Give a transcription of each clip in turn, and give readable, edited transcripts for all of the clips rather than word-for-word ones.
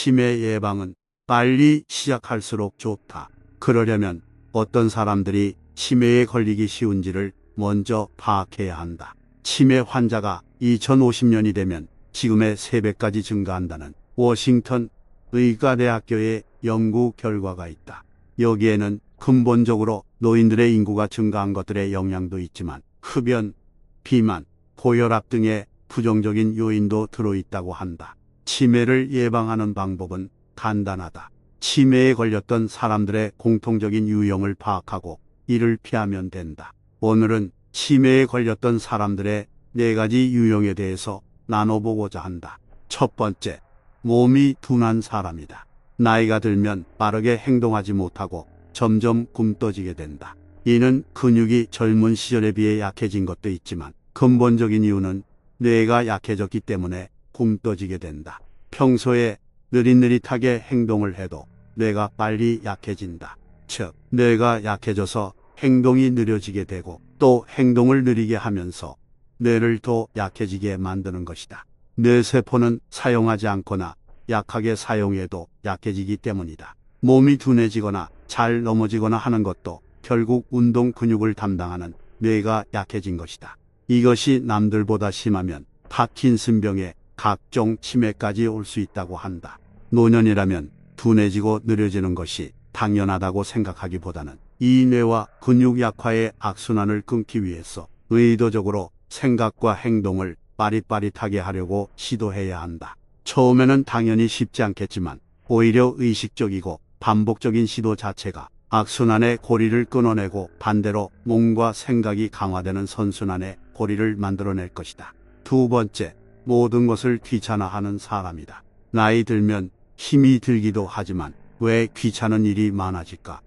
치매 예방은 빨리 시작할수록 좋다. 그러려면 어떤 사람들이 치매에 걸리기 쉬운지를 먼저 파악해야 한다. 치매 환자가 2050년이 되면 지금의 3배까지 증가한다는 워싱턴 의과대학교의 연구 결과가 있다. 여기에는 근본적으로 노인들의 인구가 증가한 것들의 영향도 있지만 흡연, 비만, 고혈압 등의 부정적인 요인도 들어있다고 한다. 치매를 예방하는 방법은 간단하다. 치매에 걸렸던 사람들의 공통적인 유형을 파악하고 이를 피하면 된다. 오늘은 치매에 걸렸던 사람들의 4가지 유형에 대해서 나눠보고자 한다. 첫 번째, 몸이 둔한 사람이다. 나이가 들면 빠르게 행동하지 못하고 점점 굼떠지게 된다. 이는 근육이 젊은 시절에 비해 약해진 것도 있지만 근본적인 이유는 뇌가 약해졌기 때문에 굼떠지게 된다. 평소에 느릿느릿하게 행동을 해도 뇌가 빨리 약해진다. 즉, 뇌가 약해져서 행동이 느려지게 되고 또 행동을 느리게 하면서 뇌를 더 약해지게 만드는 것이다. 뇌세포는 사용하지 않거나 약하게 사용해도 약해지기 때문이다. 몸이 둔해지거나 잘 넘어지거나 하는 것도 결국 운동 근육을 담당하는 뇌가 약해진 것이다. 이것이 남들보다 심하면 파킨슨병의 각종 치매까지 올 수 있다고 한다. 노년이라면 둔해지고 느려지는 것이 당연하다고 생각하기보다는 이 뇌와 근육 약화의 악순환을 끊기 위해서 의도적으로 생각과 행동을 빠릿빠릿하게 하려고 시도해야 한다. 처음에는 당연히 쉽지 않겠지만 오히려 의식적이고 반복적인 시도 자체가 악순환의 고리를 끊어내고 반대로 몸과 생각이 강화되는 선순환의 고리를 만들어낼 것이다. 두 번째, 모든 것을 귀찮아하는 사람이다. 나이 들면 힘이 들기도 하지만 왜 귀찮은 일이 많아질까?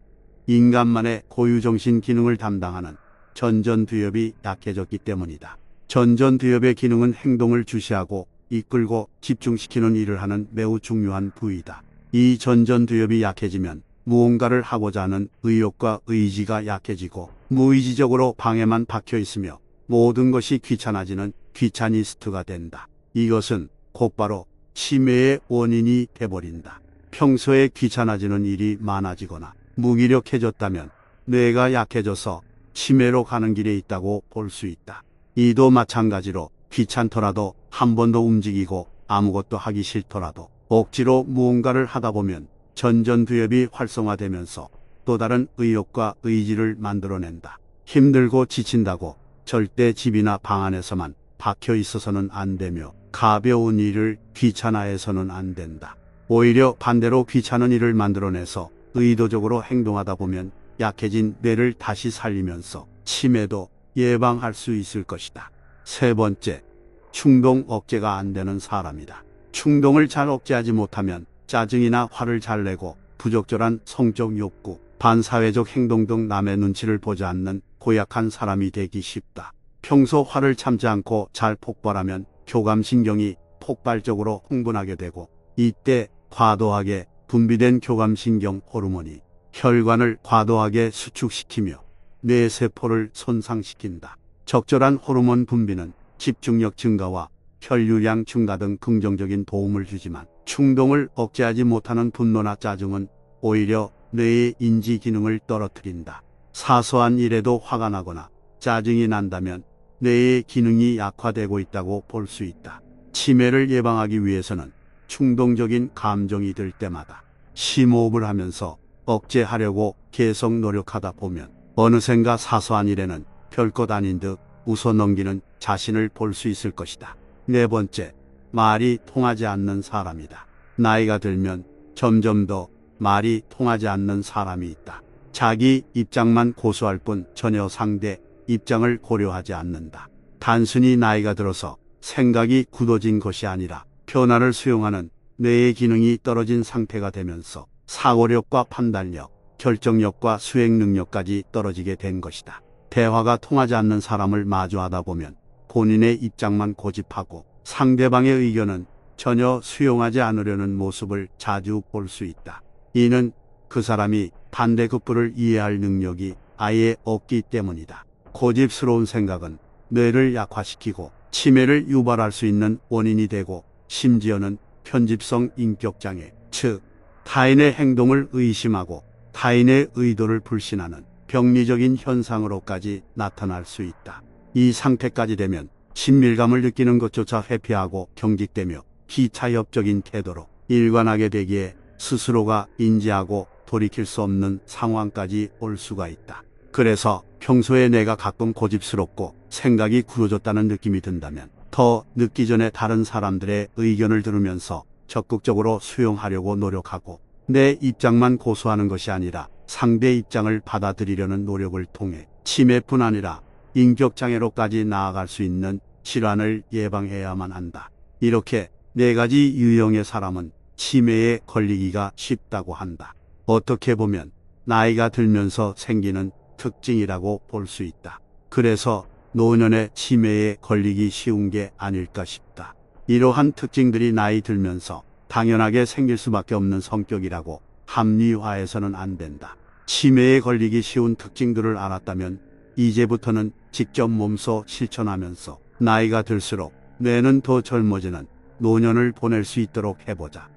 인간만의 고유정신 기능을 담당하는 전전두엽이 약해졌기 때문이다. 전전두엽의 기능은 행동을 주시하고 이끌고 집중시키는 일을 하는 매우 중요한 부위다. 이 전전두엽이 약해지면 무언가를 하고자 하는 의욕과 의지가 약해지고 무의지적으로 방에만 박혀 있으며 모든 것이 귀찮아지는 귀차니스트가 된다. 이것은 곧바로 치매의 원인이 돼버린다. 평소에 귀찮아지는 일이 많아지거나 무기력해졌다면 뇌가 약해져서 치매로 가는 길에 있다고 볼 수 있다. 이도 마찬가지로 귀찮더라도 한 번 더 움직이고 아무것도 하기 싫더라도 억지로 무언가를 하다 보면 전전두엽이 활성화되면서 또 다른 의욕과 의지를 만들어낸다. 힘들고 지친다고 절대 집이나 방 안에서만 박혀 있어서는 안 되며 가벼운 일을 귀찮아해서는 안 된다. 오히려 반대로 귀찮은 일을 만들어내서 의도적으로 행동하다 보면 약해진 뇌를 다시 살리면서 치매도 예방할 수 있을 것이다. 세 번째, 충동 억제가 안 되는 사람이다. 충동을 잘 억제하지 못하면 짜증이나 화를 잘 내고 부적절한 성적 욕구, 반사회적 행동 등 남의 눈치를 보지 않는 고약한 사람이 되기 쉽다. 평소 화를 참지 않고 잘 폭발하면 교감신경이 폭발적으로 흥분하게 되고 이때 과도하게 분비된 교감신경 호르몬이 혈관을 과도하게 수축시키며 뇌세포를 손상시킨다. 적절한 호르몬 분비는 집중력 증가와 혈류량 증가 등 긍정적인 도움을 주지만 충동을 억제하지 못하는 분노나 짜증은 오히려 뇌의 인지 기능을 떨어뜨린다. 사소한 일에도 화가 나거나 짜증이 난다면 뇌의 기능이 약화되고 있다고 볼 수 있다. 치매를 예방하기 위해서는 충동적인 감정이 들 때마다 심호흡을 하면서 억제하려고 계속 노력하다 보면 어느샌가 사소한 일에는 별것 아닌 듯 웃어넘기는 자신을 볼 수 있을 것이다. 네 번째, 말이 통하지 않는 사람이다. 나이가 들면 점점 더 말이 통하지 않는 사람이 있다. 자기 입장만 고수할 뿐 전혀 상대 입장을 고려하지 않는다. 단순히 나이가 들어서 생각이 굳어진 것이 아니라 변화를 수용하는 뇌의 기능이 떨어진 상태가 되면서 사고력과 판단력, 결정력과 수행 능력까지 떨어지게 된 것이다. 대화가 통하지 않는 사람을 마주하다 보면 본인의 입장만 고집하고 상대방의 의견은 전혀 수용하지 않으려는 모습을 자주 볼 수 있다. 이는 그 사람이 반대급부를 이해할 능력이 아예 없기 때문이다. 고집스러운 생각은 뇌를 약화시키고 치매를 유발할 수 있는 원인이 되고 심지어는 편집성 인격장애, 즉 타인의 행동을 의심하고 타인의 의도를 불신하는 병리적인 현상으로까지 나타날 수 있다. 이 상태까지 되면 친밀감을 느끼는 것조차 회피하고 경직되며 비타협적인 태도로 일관하게 되기에 스스로가 인지하고 돌이킬 수 없는 상황까지 올 수가 있다. 그래서 평소에 내가 가끔 고집스럽고 생각이 굳어졌다는 느낌이 든다면 더 늦기 전에 다른 사람들의 의견을 들으면서 적극적으로 수용하려고 노력하고 내 입장만 고수하는 것이 아니라 상대 입장을 받아들이려는 노력을 통해 치매뿐 아니라 인격장애로까지 나아갈 수 있는 질환을 예방해야만 한다. 이렇게 4가지 유형의 사람은 치매에 걸리기가 쉽다고 한다. 어떻게 보면 나이가 들면서 생기는 특징이라고 볼 수 있다. 그래서 노년에 치매에 걸리기 쉬운 게 아닐까 싶다. 이러한 특징들이 나이 들면서 당연하게 생길 수밖에 없는 성격이라고 합리화해서는 안 된다. 치매에 걸리기 쉬운 특징들을 알았다면 이제부터는 직접 몸소 실천하면서 나이가 들수록 뇌는 더 젊어지는 노년을 보낼 수 있도록 해보자.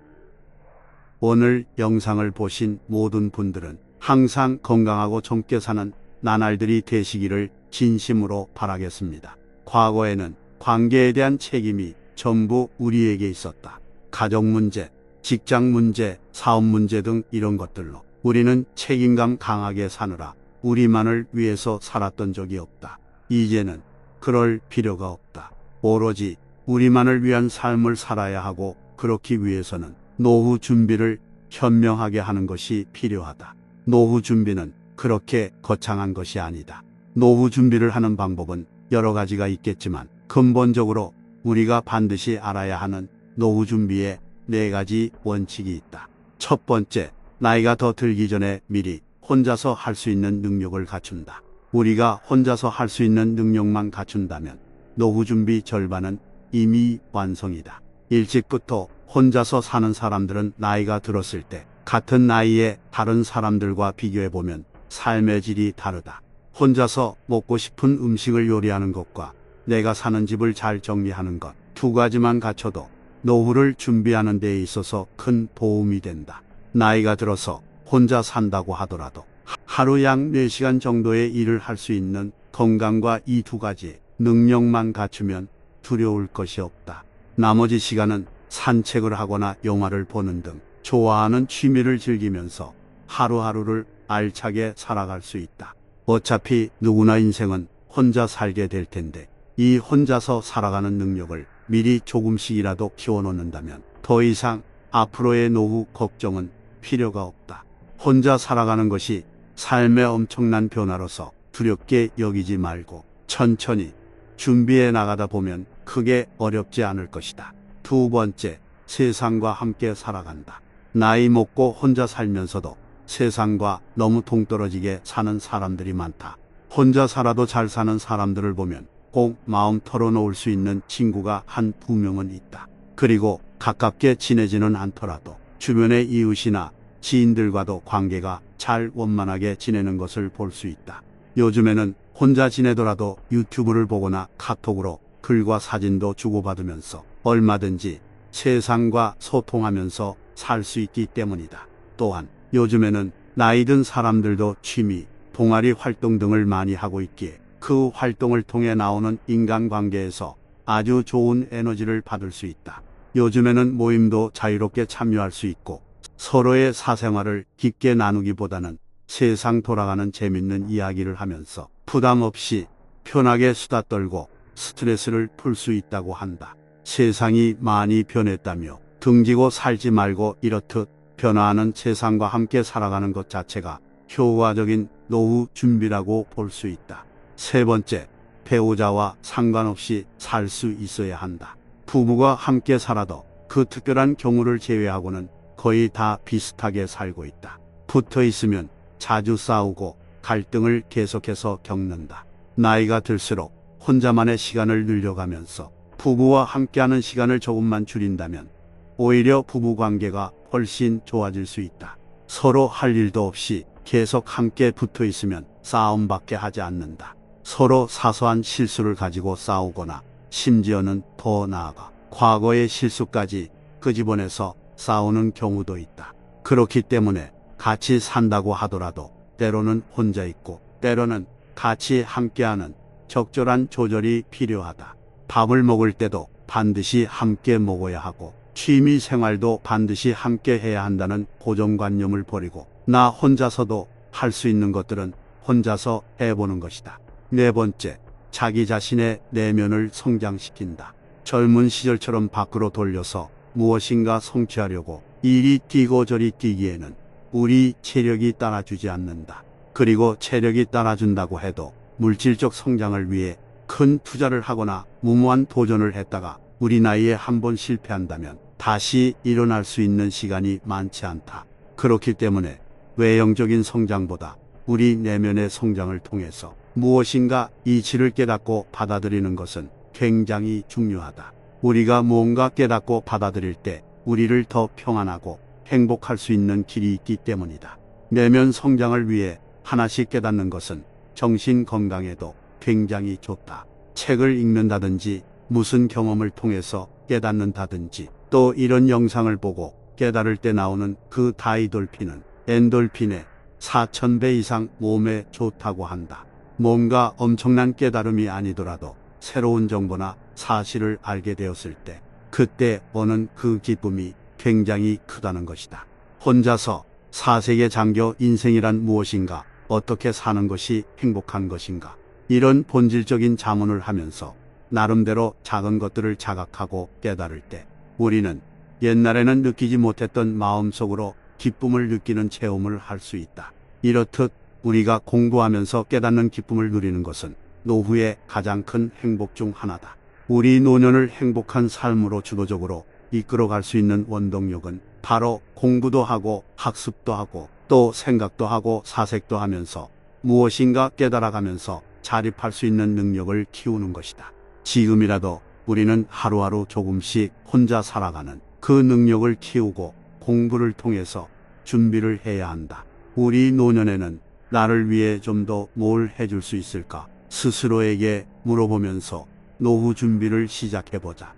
오늘 영상을 보신 모든 분들은 항상 건강하고 젊게 사는 나날들이 되시기를 진심으로 바라겠습니다. 과거에는 관계에 대한 책임이 전부 우리에게 있었다. 가족 문제, 직장 문제, 사업 문제 등 이런 것들로 우리는 책임감 강하게 사느라 우리만을 위해서 살았던 적이 없다. 이제는 그럴 필요가 없다. 오로지 우리만을 위한 삶을 살아야 하고 그렇기 위해서는 노후 준비를 현명하게 하는 것이 필요하다. 노후 준비는 그렇게 거창한 것이 아니다. 노후 준비를 하는 방법은 여러 가지가 있겠지만 근본적으로 우리가 반드시 알아야 하는 노후 준비에 4가지 원칙이 있다. 첫 번째, 나이가 더 들기 전에 미리 혼자서 할 수 있는 능력을 갖춘다. 우리가 혼자서 할 수 있는 능력만 갖춘다면 노후 준비 절반은 이미 완성이다. 일찍부터 혼자서 사는 사람들은 나이가 들었을 때 같은 나이의 다른 사람들과 비교해보면 삶의 질이 다르다. 혼자서 먹고 싶은 음식을 요리하는 것과 내가 사는 집을 잘 정리하는 것, 2가지만 갖춰도 노후를 준비하는 데 있어서 큰 도움이 된다. 나이가 들어서 혼자 산다고 하더라도 하루 약 4시간 정도의 일을 할 수 있는 건강과 이 2가지 능력만 갖추면 두려울 것이 없다. 나머지 시간은 산책을 하거나 영화를 보는 등 좋아하는 취미를 즐기면서 하루하루를 알차게 살아갈 수 있다. 어차피 누구나 인생은 혼자 살게 될 텐데 이 혼자서 살아가는 능력을 미리 조금씩이라도 키워놓는다면 더 이상 앞으로의 노후 걱정은 필요가 없다. 혼자 살아가는 것이 삶의 엄청난 변화로서 두렵게 여기지 말고 천천히 준비해 나가다 보면 크게 어렵지 않을 것이다. 2번째, 세상과 함께 살아간다. 나이 먹고 혼자 살면서도 세상과 너무 동떨어지게 사는 사람들이 많다. 혼자 살아도 잘 사는 사람들을 보면 꼭 마음 털어놓을 수 있는 친구가 1-2명은 있다. 그리고 가깝게 지내지는 않더라도 주변의 이웃이나 지인들과도 관계가 잘 원만하게 지내는 것을 볼 수 있다. 요즘에는 혼자 지내더라도 유튜브를 보거나 카톡으로 글과 사진도 주고받으면서 얼마든지 세상과 소통하면서 살 수 있기 때문이다. 또한 요즘에는 나이 든 사람들도 취미, 동아리 활동 등을 많이 하고 있기에 그 활동을 통해 나오는 인간관계에서 아주 좋은 에너지를 받을 수 있다. 요즘에는 모임도 자유롭게 참여할 수 있고 서로의 사생활을 깊게 나누기보다는 세상 돌아가는 재밌는 이야기를 하면서 부담 없이 편하게 수다 떨고 스트레스를 풀 수 있다고 한다. 세상이 많이 변했다며 등지고 살지 말고 이렇듯 변화하는 세상과 함께 살아가는 것 자체가 효과적인 노후 준비라고 볼 수 있다. 3번째, 배우자와 상관없이 살 수 있어야 한다. 부부가 함께 살아도 그 특별한 경우를 제외하고는 거의 다 비슷하게 살고 있다. 붙어 있으면 자주 싸우고 갈등을 계속해서 겪는다. 나이가 들수록 혼자만의 시간을 늘려가면서 부부와 함께하는 시간을 조금만 줄인다면 오히려 부부관계가 훨씬 좋아질 수 있다. 서로 할 일도 없이 계속 함께 붙어 있으면 싸움밖에 하지 않는다. 서로 사소한 실수를 가지고 싸우거나 심지어는 더 나아가 과거의 실수까지 끄집어내서 싸우는 경우도 있다. 그렇기 때문에 같이 산다고 하더라도 때로는 혼자 있고 때로는 같이 함께하는 적절한 조절이 필요하다. 밥을 먹을 때도 반드시 함께 먹어야 하고 취미 생활도 반드시 함께 해야 한다는 고정관념을 버리고 나 혼자서도 할 수 있는 것들은 혼자서 해보는 것이다. 네 번째, 자기 자신의 내면을 성장시킨다. 젊은 시절처럼 밖으로 돌려서 무엇인가 성취하려고 이리 뛰고 저리 뛰기에는 우리 체력이 따라주지 않는다. 그리고 체력이 따라준다고 해도 물질적 성장을 위해 큰 투자를 하거나 무모한 도전을 했다가 우리 나이에 한번 실패한다면 다시 일어날 수 있는 시간이 많지 않다. 그렇기 때문에 외형적인 성장보다 우리 내면의 성장을 통해서 무엇인가 이치를 깨닫고 받아들이는 것은 굉장히 중요하다. 우리가 무언가 깨닫고 받아들일 때 우리를 더 평안하고 행복할 수 있는 길이 있기 때문이다. 내면 성장을 위해 하나씩 깨닫는 것은 정신 건강에도 굉장히 좋다. 책을 읽는다든지 무슨 경험을 통해서 깨닫는다든지 또 이런 영상을 보고 깨달을 때 나오는 그 다이돌핀은 엔돌핀의 4000배 이상 몸에 좋다고 한다. 뭔가 엄청난 깨달음이 아니더라도 새로운 정보나 사실을 알게 되었을 때 그때 오는 그 기쁨이 굉장히 크다는 것이다. 혼자서 사색에 잠겨 인생이란 무엇인가, 어떻게 사는 것이 행복한 것인가, 이런 본질적인 자문을 하면서 나름대로 작은 것들을 자각하고 깨달을 때 우리는 옛날에는 느끼지 못했던 마음속으로 기쁨을 느끼는 체험을 할 수 있다. 이렇듯 우리가 공부하면서 깨닫는 기쁨을 누리는 것은 노후의 가장 큰 행복 중 하나다. 우리 노년을 행복한 삶으로 주도적으로 이끌어갈 수 있는 원동력은 바로 공부도 하고 학습도 하고 또 생각도 하고 사색도 하면서 무엇인가 깨달아가면서 자립할 수 있는 능력을 키우는 것이다. 지금이라도 우리는 하루하루 조금씩 혼자 살아가는 그 능력을 키우고 공부를 통해서 준비를 해야 한다. 우리 노년에는 나를 위해 좀 더 뭘 해줄 수 있을까? 스스로에게 물어보면서 노후 준비를 시작해보자.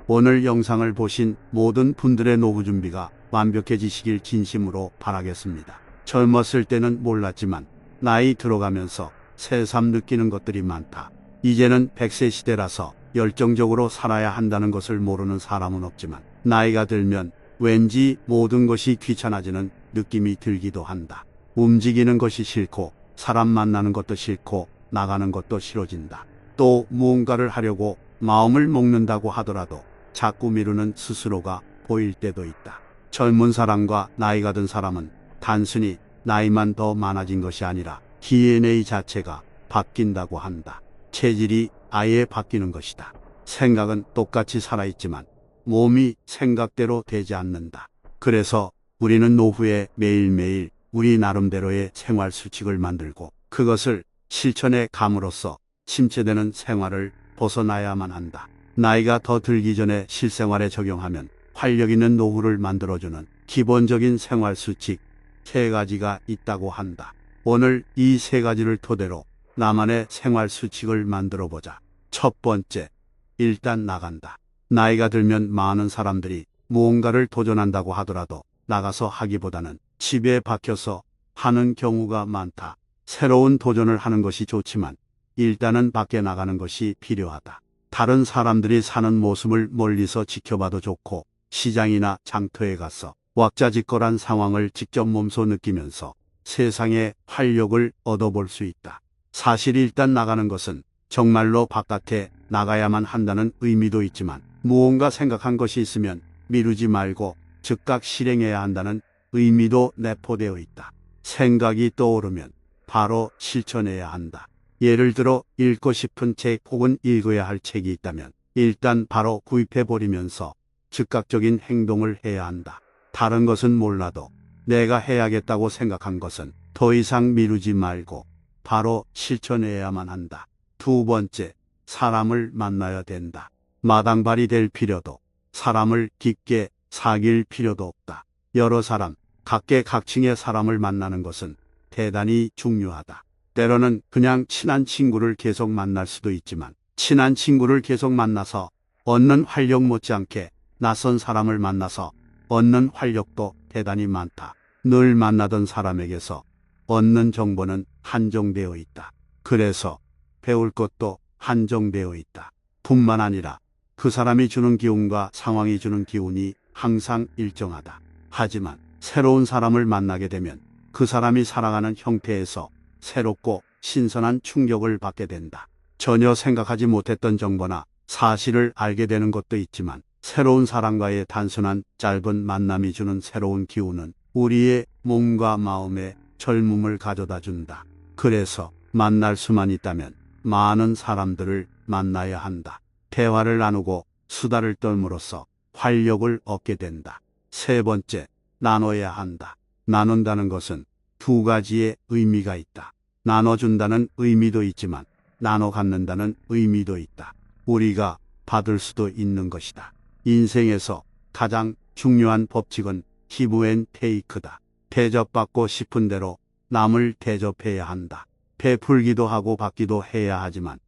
오늘 영상을 보신 모든 분들의 노후 준비가 완벽해지시길 진심으로 바라겠습니다. 젊었을 때는 몰랐지만 나이 들어가면서 새삼 느끼는 것들이 많다. 이제는 100세 시대라서 열정적으로 살아야 한다는 것을 모르는 사람은 없지만 나이가 들면 왠지 모든 것이 귀찮아지는 느낌이 들기도 한다. 움직이는 것이 싫고 사람 만나는 것도 싫고 나가는 것도 싫어진다. 또 무언가를 하려고 마음을 먹는다고 하더라도 자꾸 미루는 스스로가 보일 때도 있다. 젊은 사람과 나이가 든 사람은 단순히 나이만 더 많아진 것이 아니라 DNA 자체가 바뀐다고 한다. 체질이 아예 바뀌는 것이다. 생각은 똑같이 살아있지만 몸이 생각대로 되지 않는다. 그래서 우리는 노후에 매일매일 우리 나름대로의 생활 수칙을 만들고 그것을 실천에 감으로써 침체되는 생활을 벗어나야만 한다. 나이가 더 들기 전에 실생활에 적용하면 활력 있는 노후를 만들어주는 기본적인 생활 수칙 3가지가 있다고 한다. 오늘 이 3가지를 토대로 나만의 생활 수칙을 만들어 보자. 첫 번째, 일단 나간다. 나이가 들면 많은 사람들이 무언가를 도전한다고 하더라도 나가서 하기보다는 집에 박혀서 하는 경우가 많다. 새로운 도전을 하는 것이 좋지만 일단은 밖에 나가는 것이 필요하다. 다른 사람들이 사는 모습을 멀리서 지켜봐도 좋고 시장이나 장터에 가서 왁자지껄한 상황을 직접 몸소 느끼면서 세상의 활력을 얻어볼 수 있다. 사실 일단 나가는 것은 정말로 바깥에 나가야만 한다는 의미도 있지만 무언가 생각한 것이 있으면 미루지 말고 즉각 실행해야 한다는 의미도 내포되어 있다. 생각이 떠오르면 바로 실천해야 한다. 예를 들어 읽고 싶은 책 혹은 읽어야 할 책이 있다면 일단 바로 구입해버리면서 즉각적인 행동을 해야 한다. 다른 것은 몰라도 내가 해야겠다고 생각한 것은 더 이상 미루지 말고 바로 실천해야만 한다. 두 번째, 사람을 만나야 된다. 마당발이 될 필요도 사람을 깊게 사귈 필요도 없다. 여러 사람, 각계각층의 사람을 만나는 것은 대단히 중요하다. 때로는 그냥 친한 친구를 계속 만날 수도 있지만 친한 친구를 계속 만나서 얻는 활력 못지않게 낯선 사람을 만나서 얻는 활력도 대단히 많다. 늘 만나던 사람에게서 얻는 정보는 한정되어 있다. 그래서 배울 것도 한정되어 있다. 뿐만 아니라 그 사람이 주는 기운과 상황이 주는 기운이 항상 일정하다. 하지만 새로운 사람을 만나게 되면 그 사람이 살아가는 형태에서 새롭고 신선한 충격을 받게 된다. 전혀 생각하지 못했던 정보나 사실을 알게 되는 것도 있지만 새로운 사람과의 단순한 짧은 만남이 주는 새로운 기운은 우리의 몸과 마음에 젊음을 가져다 준다. 그래서 만날 수만 있다면 많은 사람들을 만나야 한다. 대화를 나누고 수다를 떨므로써 활력을 얻게 된다. 세 번째, 나눠야 한다. 나눈다는 것은 두 가지의 의미가 있다. 나눠준다는 의미도 있지만 나눠 갖는다는 의미도 있다. 우리가 받을 수도 있는 것이다. 인생에서 가장 중요한 법칙은 기브 앤 테이크다. 대접받고 싶은 대로 남을 대접해야 한다. 베풀기도 하고 받기도 해야 하지만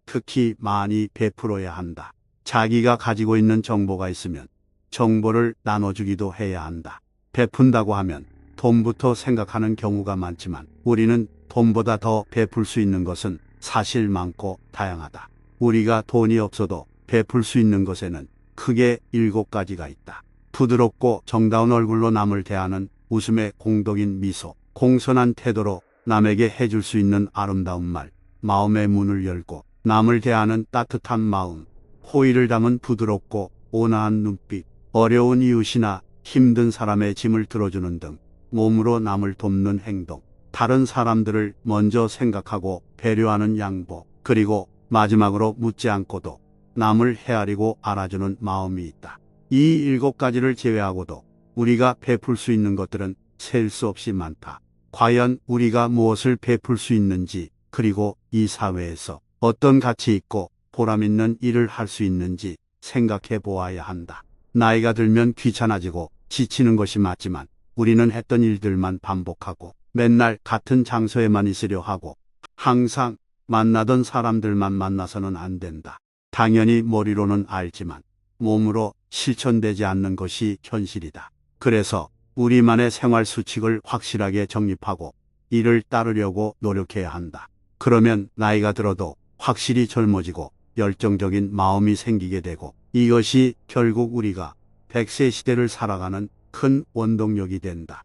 특히 많이 베풀어야 한다. 자기가 가지고 있는 정보가 있으면 정보를 나눠주기도 해야 한다. 베푼다고 하면 돈부터 생각하는 경우가 많지만 우리는 돈보다 더 베풀 수 있는 것은 사실 많고 다양하다. 우리가 돈이 없어도 베풀 수 있는 것에는 크게 7가지가 있다. 부드럽고 정다운 얼굴로 남을 대하는 웃음의 공덕인 미소, 공손한 태도로 남에게 해줄 수 있는 아름다운 말, 마음의 문을 열고 남을 대하는 따뜻한 마음, 호의를 담은 부드럽고 온화한 눈빛, 어려운 이웃이나 힘든 사람의 짐을 들어주는 등 몸으로 남을 돕는 행동, 다른 사람들을 먼저 생각하고 배려하는 양보, 그리고 마지막으로 묻지 않고도 남을 헤아리고 알아주는 마음이 있다. 이 7가지를 제외하고도 우리가 베풀 수 있는 것들은 셀 수 없이 많다. 과연 우리가 무엇을 베풀 수 있는지, 그리고 이 사회에서 어떤 가치 있고 보람 있는 일을 할 수 있는지 생각해 보아야 한다. 나이가 들면 귀찮아지고 지치는 것이 맞지만 우리는 했던 일들만 반복하고 맨날 같은 장소에만 있으려 하고 항상 만나던 사람들만 만나서는 안 된다. 당연히 머리로는 알지만 몸으로 실천되지 않는 것이 현실이다. 그래서 우리만의 생활 수칙을 확실하게 정립하고 이를 따르려고 노력해야 한다. 그러면 나이가 들어도 확실히 젊어지고 열정적인 마음이 생기게 되고 이것이 결국 우리가 100세 시대를 살아가는 큰 원동력이 된다.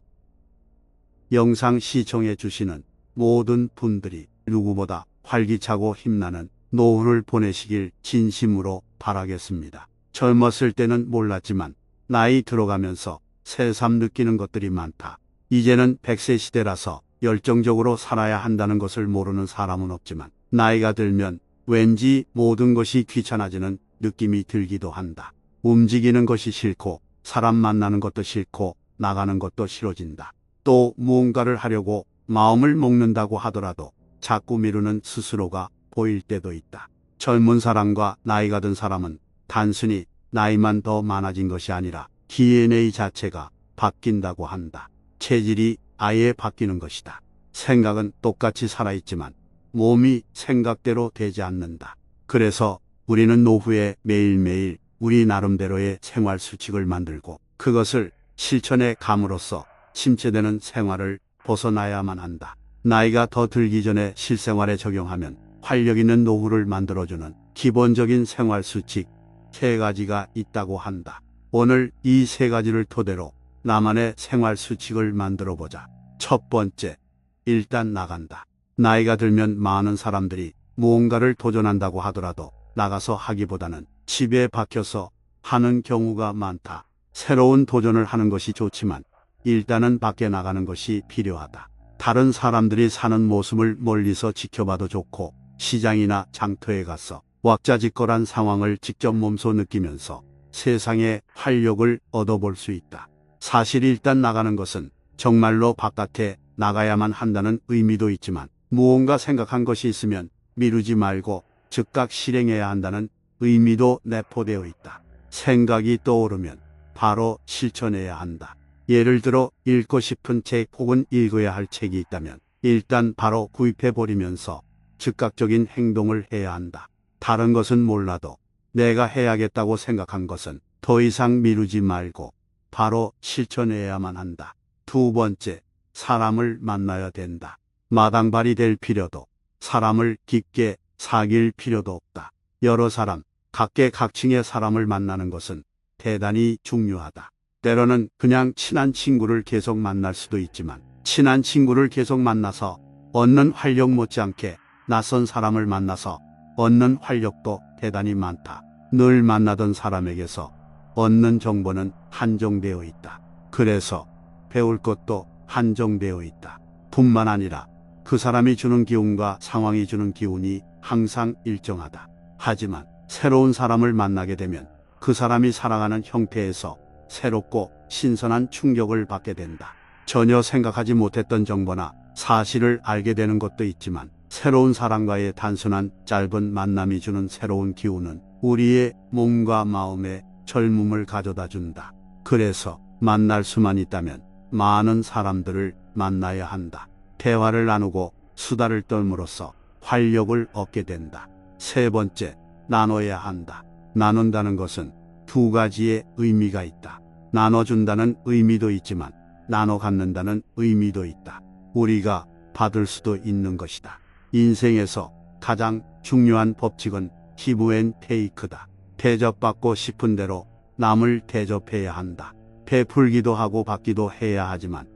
영상 시청해 주시는 모든 분들이 누구보다 활기차고 힘나는 노후를 보내시길 진심으로 바라겠습니다. 젊었을 때는 몰랐지만 나이 들어가면서 새삼 느끼는 것들이 많다. 이제는 100세 시대라서 열정적으로 살아야 한다는 것을 모르는 사람은 없지만 나이가 들면 왠지 모든 것이 귀찮아지는 느낌이 들기도 한다. 움직이는 것이 싫고 사람 만나는 것도 싫고 나가는 것도 싫어진다. 또 무언가를 하려고 마음을 먹는다고 하더라도 자꾸 미루는 스스로가 보일 때도 있다. 젊은 사람과 나이가 든 사람은 단순히 나이만 더 많아진 것이 아니라 DNA 자체가 바뀐다고 한다. 체질이 아예 바뀌는 것이다. 생각은 똑같이 살아있지만 몸이 생각대로 되지 않는다. 그래서 우리는 노후에 매일매일 우리 나름대로의 생활 수칙을 만들고 그것을 실천에 감으로써 침체되는 생활을 벗어나야만 한다. 나이가 더 들기 전에 실생활에 적용하면 활력 있는 노후를 만들어주는 기본적인 생활 수칙 3가지가 있다고 한다. 오늘 이 3가지를 토대로 나만의 생활 수칙을 만들어 보자. 첫 번째, 일단 나간다. 나이가 들면 많은 사람들이 무언가를 도전한다고 하더라도 나가서 하기보다는 집에 박혀서 하는 경우가 많다. 새로운 도전을 하는 것이 좋지만 일단은 밖에 나가는 것이 필요하다. 다른 사람들이 사는 모습을 멀리서 지켜봐도 좋고 시장이나 장터에 가서 왁자지껄한 상황을 직접 몸소 느끼면서 세상의 활력을 얻어볼 수 있다. 사실 일단 나가는 것은 정말로 바깥에 나가야만 한다는 의미도 있지만 무언가 생각한 것이 있으면 미루지 말고 즉각 실행해야 한다는 의미도 내포되어 있다. 생각이 떠오르면 바로 실천해야 한다. 예를 들어 읽고 싶은 책 혹은 읽어야 할 책이 있다면 일단 바로 구입해버리면서 즉각적인 행동을 해야 한다. 다른 것은 몰라도 내가 해야겠다고 생각한 것은 더 이상 미루지 말고 바로 실천해야만 한다. 두 번째, 사람을 만나야 된다. 마당발이 될 필요도, 사람을 깊게 사귈 필요도 없다. 여러 사람, 각계각층의 사람을 만나는 것은 대단히 중요하다. 때로는 그냥 친한 친구를 계속 만날 수도 있지만, 친한 친구를 계속 만나서 얻는 활력 못지않게 낯선 사람을 만나서 얻는 활력도 대단히 많다. 늘 만나던 사람에게서 얻는 정보는 한정되어 있다. 그래서 배울 것도 한정되어 있다. 뿐만 아니라 그 사람이 주는 기운과 상황이 주는 기운이 항상 일정하다. 하지만 새로운 사람을 만나게 되면 그 사람이 살아가는 형태에서 새롭고 신선한 충격을 받게 된다. 전혀 생각하지 못했던 정보나 사실을 알게 되는 것도 있지만, 새로운 사람과의 단순한 짧은 만남이 주는 새로운 기운은 우리의 몸과 마음에 젊음을 가져다 준다. 그래서 만날 수만 있다면 많은 사람들을 만나야 한다. 대화를 나누고 수다를 떨므로써 활력을 얻게 된다. 세 번째, 나눠야 한다. 나눈다는 것은 두 가지의 의미가 있다. 나눠준다는 의미도 있지만 나눠 갖는다는 의미도 있다. 우리가 받을 수도 있는 것이다. 인생에서 가장 중요한 법칙은 기브 앤 테이크다. 대접받고 싶은 대로 남을 대접해야 한다. 베풀기도 하고 받기도 해야 하지만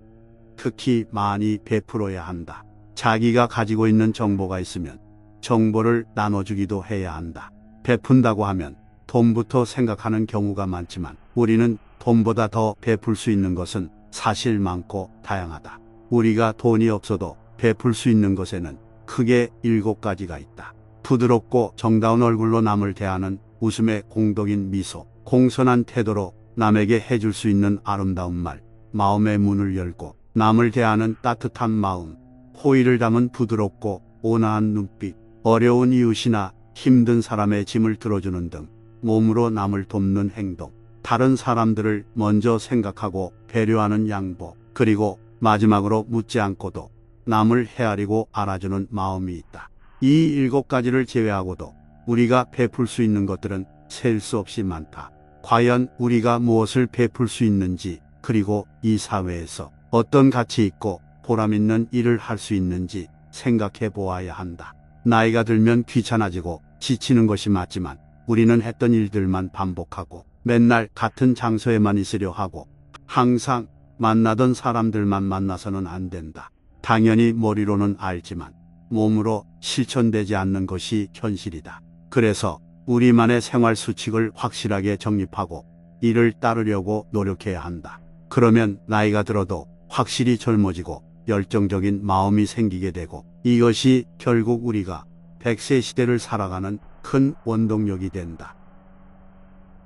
특히 많이 베풀어야 한다. 자기가 가지고 있는 정보가 있으면 정보를 나눠주기도 해야 한다. 베푼다고 하면 돈부터 생각하는 경우가 많지만, 우리는 돈보다 더 베풀 수 있는 것은 사실 많고 다양하다. 우리가 돈이 없어도 베풀 수 있는 것에는 크게 7가지가 있다. 부드럽고 정다운 얼굴로 남을 대하는 웃음의 공덕인 미소, 공손한 태도로 남에게 해줄 수 있는 아름다운 말, 마음의 문을 열고 남을 대하는 따뜻한 마음, 호의를 담은 부드럽고 온화한 눈빛, 어려운 이웃이나 힘든 사람의 짐을 들어주는 등 몸으로 남을 돕는 행동, 다른 사람들을 먼저 생각하고 배려하는 양보, 그리고 마지막으로 묻지 않고도 남을 헤아리고 알아주는 마음이 있다. 이 7가지를 제외하고도 우리가 베풀 수 있는 것들은 셀 수 없이 많다. 과연 우리가 무엇을 베풀 수 있는지, 그리고 이 사회에서 어떤 가치 있고 보람 있는 일을 할 수 있는지 생각해 보아야 한다. 나이가 들면 귀찮아지고 지치는 것이 맞지만, 우리는 했던 일들만 반복하고 맨날 같은 장소에만 있으려 하고 항상 만나던 사람들만 만나서는 안 된다. 당연히 머리로는 알지만 몸으로 실천되지 않는 것이 현실이다. 그래서 우리만의 생활 수칙을 확실하게 정립하고 이를 따르려고 노력해야 한다. 그러면 나이가 들어도 확실히 젊어지고 열정적인 마음이 생기게 되고, 이것이 결국 우리가 100세 시대를 살아가는 큰 원동력이 된다.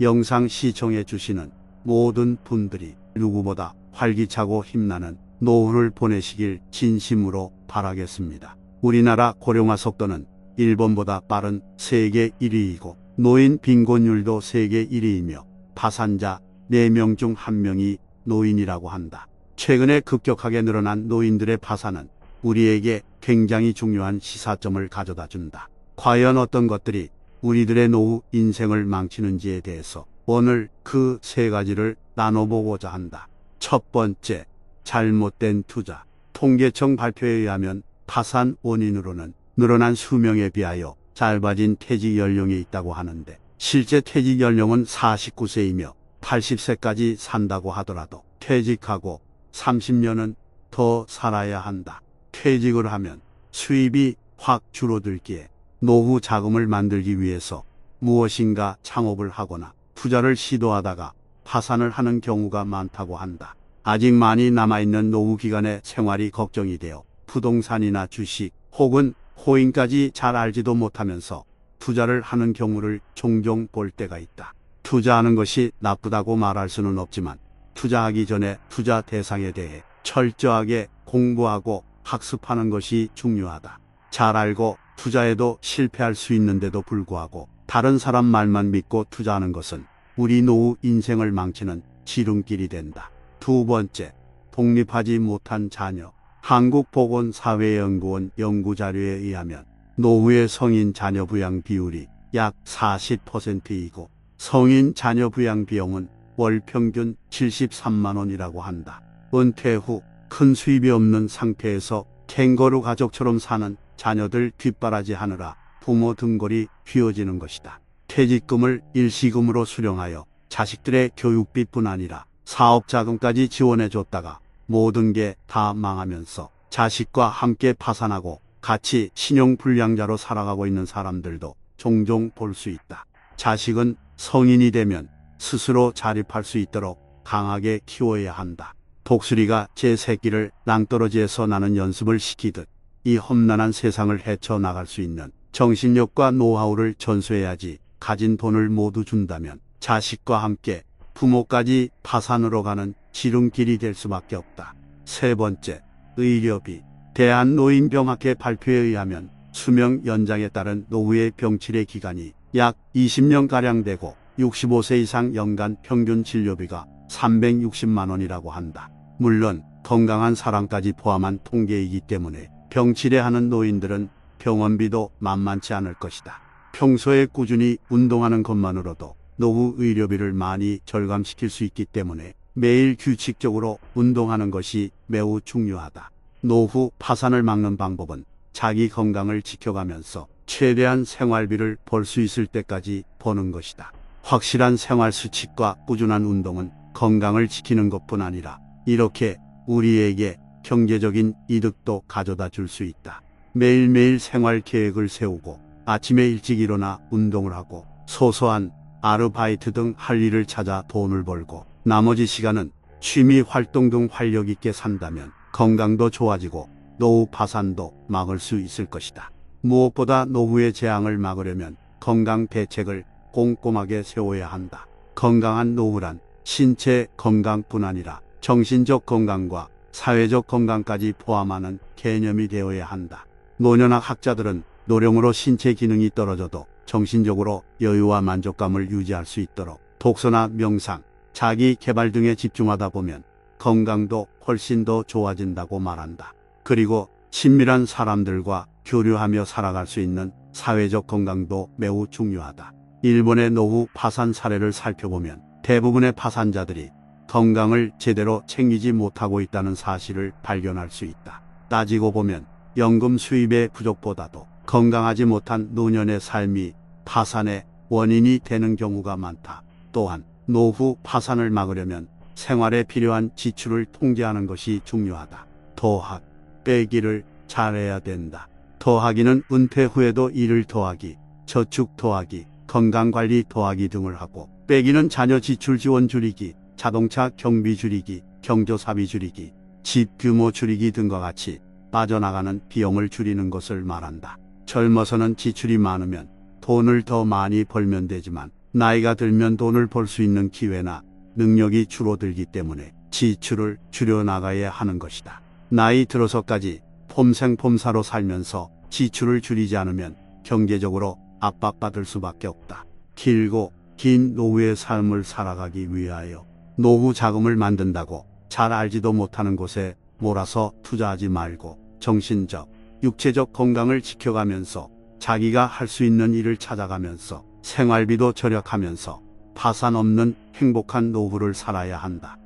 영상 시청해 주시는 모든 분들이 누구보다 활기차고 힘나는 노후를 보내시길 진심으로 바라겠습니다. 우리나라 고령화 속도는 일본보다 빠른 세계 1위이고 노인 빈곤율도 세계 1위이며 파산자 4명 중 1명이 노인이라고 한다. 최근에 급격하게 늘어난 노인들의 파산은 우리에게 굉장히 중요한 시사점을 가져다 준다. 과연 어떤 것들이 우리들의 노후 인생을 망치는지에 대해서 오늘 그 3가지를 나눠보고자 한다. 첫 번째, 잘못된 투자. 통계청 발표에 의하면 파산 원인으로는 늘어난 수명에 비하여 짧아진 퇴직 연령이 있다고 하는데, 실제 퇴직 연령은 49세이며 80세까지 산다고 하더라도 퇴직하고 30년은 더 살아야 한다. 퇴직을 하면 수입이 확 줄어들기에 노후 자금을 만들기 위해서 무엇인가 창업을 하거나 투자를 시도하다가 파산을 하는 경우가 많다고 한다. 아직 많이 남아있는 노후 기간의 생활이 걱정이 되어 부동산이나 주식 혹은 코인까지 잘 알지도 못하면서 투자를 하는 경우를 종종 볼 때가 있다. 투자하는 것이 나쁘다고 말할 수는 없지만, 투자하기 전에 투자 대상에 대해 철저하게 공부하고 학습하는 것이 중요하다. 잘 알고 투자에도 실패할 수 있는데도 불구하고 다른 사람 말만 믿고 투자하는 것은 우리 노후 인생을 망치는 지름길이 된다. 두 번째, 독립하지 못한 자녀. 한국보건사회연구원 연구자료에 의하면 노후의 성인 자녀 부양 비율이 약 40%이고 성인 자녀 부양 비용은 월 평균 73만 원이라고 한다. 은퇴 후 큰 수입이 없는 상태에서 캥거루 가족처럼 사는 자녀들 뒷바라지 하느라 부모 등골이 휘어지는 것이다. 퇴직금을 일시금으로 수령하여 자식들의 교육비뿐 아니라 사업 자금까지 지원해 줬다가 모든 게 다 망하면서 자식과 함께 파산하고 같이 신용불량자로 살아가고 있는 사람들도 종종 볼 수 있다. 자식은 성인이 되면 스스로 자립할 수 있도록 강하게 키워야 한다. 독수리가 제 새끼를 낭떠러지에서 나는 연습을 시키듯 이 험난한 세상을 헤쳐나갈 수 있는 정신력과 노하우를 전수해야지. 가진 돈을 모두 준다면 자식과 함께 부모까지 파산으로 가는 지름길이 될 수밖에 없다. 세 번째, 의료비. 대한노인병학회 발표에 의하면 수명 연장에 따른 노후의 병치레 기간이 약 20년가량 되고 65세 이상 연간 평균 진료비가 360만 원이라고 한다. 물론 건강한 사람까지 포함한 통계이기 때문에 병치레하는 노인들은 병원비도 만만치 않을 것이다. 평소에 꾸준히 운동하는 것만으로도 노후 의료비를 많이 절감시킬 수 있기 때문에 매일 규칙적으로 운동하는 것이 매우 중요하다. 노후 파산을 막는 방법은 자기 건강을 지켜가면서 최대한 생활비를 벌 수 있을 때까지 버는 것이다. 확실한 생활 수칙과 꾸준한 운동은 건강을 지키는 것뿐 아니라 이렇게 우리에게 경제적인 이득도 가져다 줄 수 있다. 매일매일 생활 계획을 세우고 아침에 일찍 일어나 운동을 하고 소소한 아르바이트 등 할 일을 찾아 돈을 벌고 나머지 시간은 취미 활동 등 활력 있게 산다면 건강도 좋아지고 노후 파산도 막을 수 있을 것이다. 무엇보다 노후의 재앙을 막으려면 건강 대책을 꼼꼼하게 세워야 한다. 건강한 노후란 신체 건강뿐 아니라 정신적 건강과 사회적 건강까지 포함하는 개념이 되어야 한다. 노년학 학자들은 노령으로 신체 기능이 떨어져도 정신적으로 여유와 만족감을 유지할 수 있도록 독서나 명상, 자기 개발 등에 집중하다 보면 건강도 훨씬 더 좋아진다고 말한다. 그리고 친밀한 사람들과 교류하며 살아갈 수 있는 사회적 건강도 매우 중요하다. 일본의 노후 파산 사례를 살펴보면 대부분의 파산자들이 건강을 제대로 챙기지 못하고 있다는 사실을 발견할 수 있다. 따지고 보면 연금 수입의 부족보다도 건강하지 못한 노년의 삶이 파산의 원인이 되는 경우가 많다. 또한 노후 파산을 막으려면 생활에 필요한 지출을 통제하는 것이 중요하다. 더하기, 빼기를 잘해야 된다. 더하기는 은퇴 후에도 일을 더하기, 저축 더하기, 건강관리 더하기 등을 하고, 빼기는 자녀 지출 지원 줄이기, 자동차 경비 줄이기, 경조사비 줄이기, 집 규모 줄이기 등과 같이 빠져나가는 비용을 줄이는 것을 말한다. 젊어서는 지출이 많으면 돈을 더 많이 벌면 되지만 나이가 들면 돈을 벌 수 있는 기회나 능력이 줄어들기 때문에 지출을 줄여나가야 하는 것이다. 나이 들어서까지 폼생폼사로 살면서 지출을 줄이지 않으면 경제적으로 압박받을 수밖에 없다. 길고 긴 노후의 삶을 살아가기 위하여 노후 자금을 만든다고 잘 알지도 못하는 곳에 몰아서 투자하지 말고 정신적, 육체적 건강을 지켜가면서 자기가 할 수 있는 일을 찾아가면서 생활비도 절약하면서 파산 없는 행복한 노후를 살아야 한다.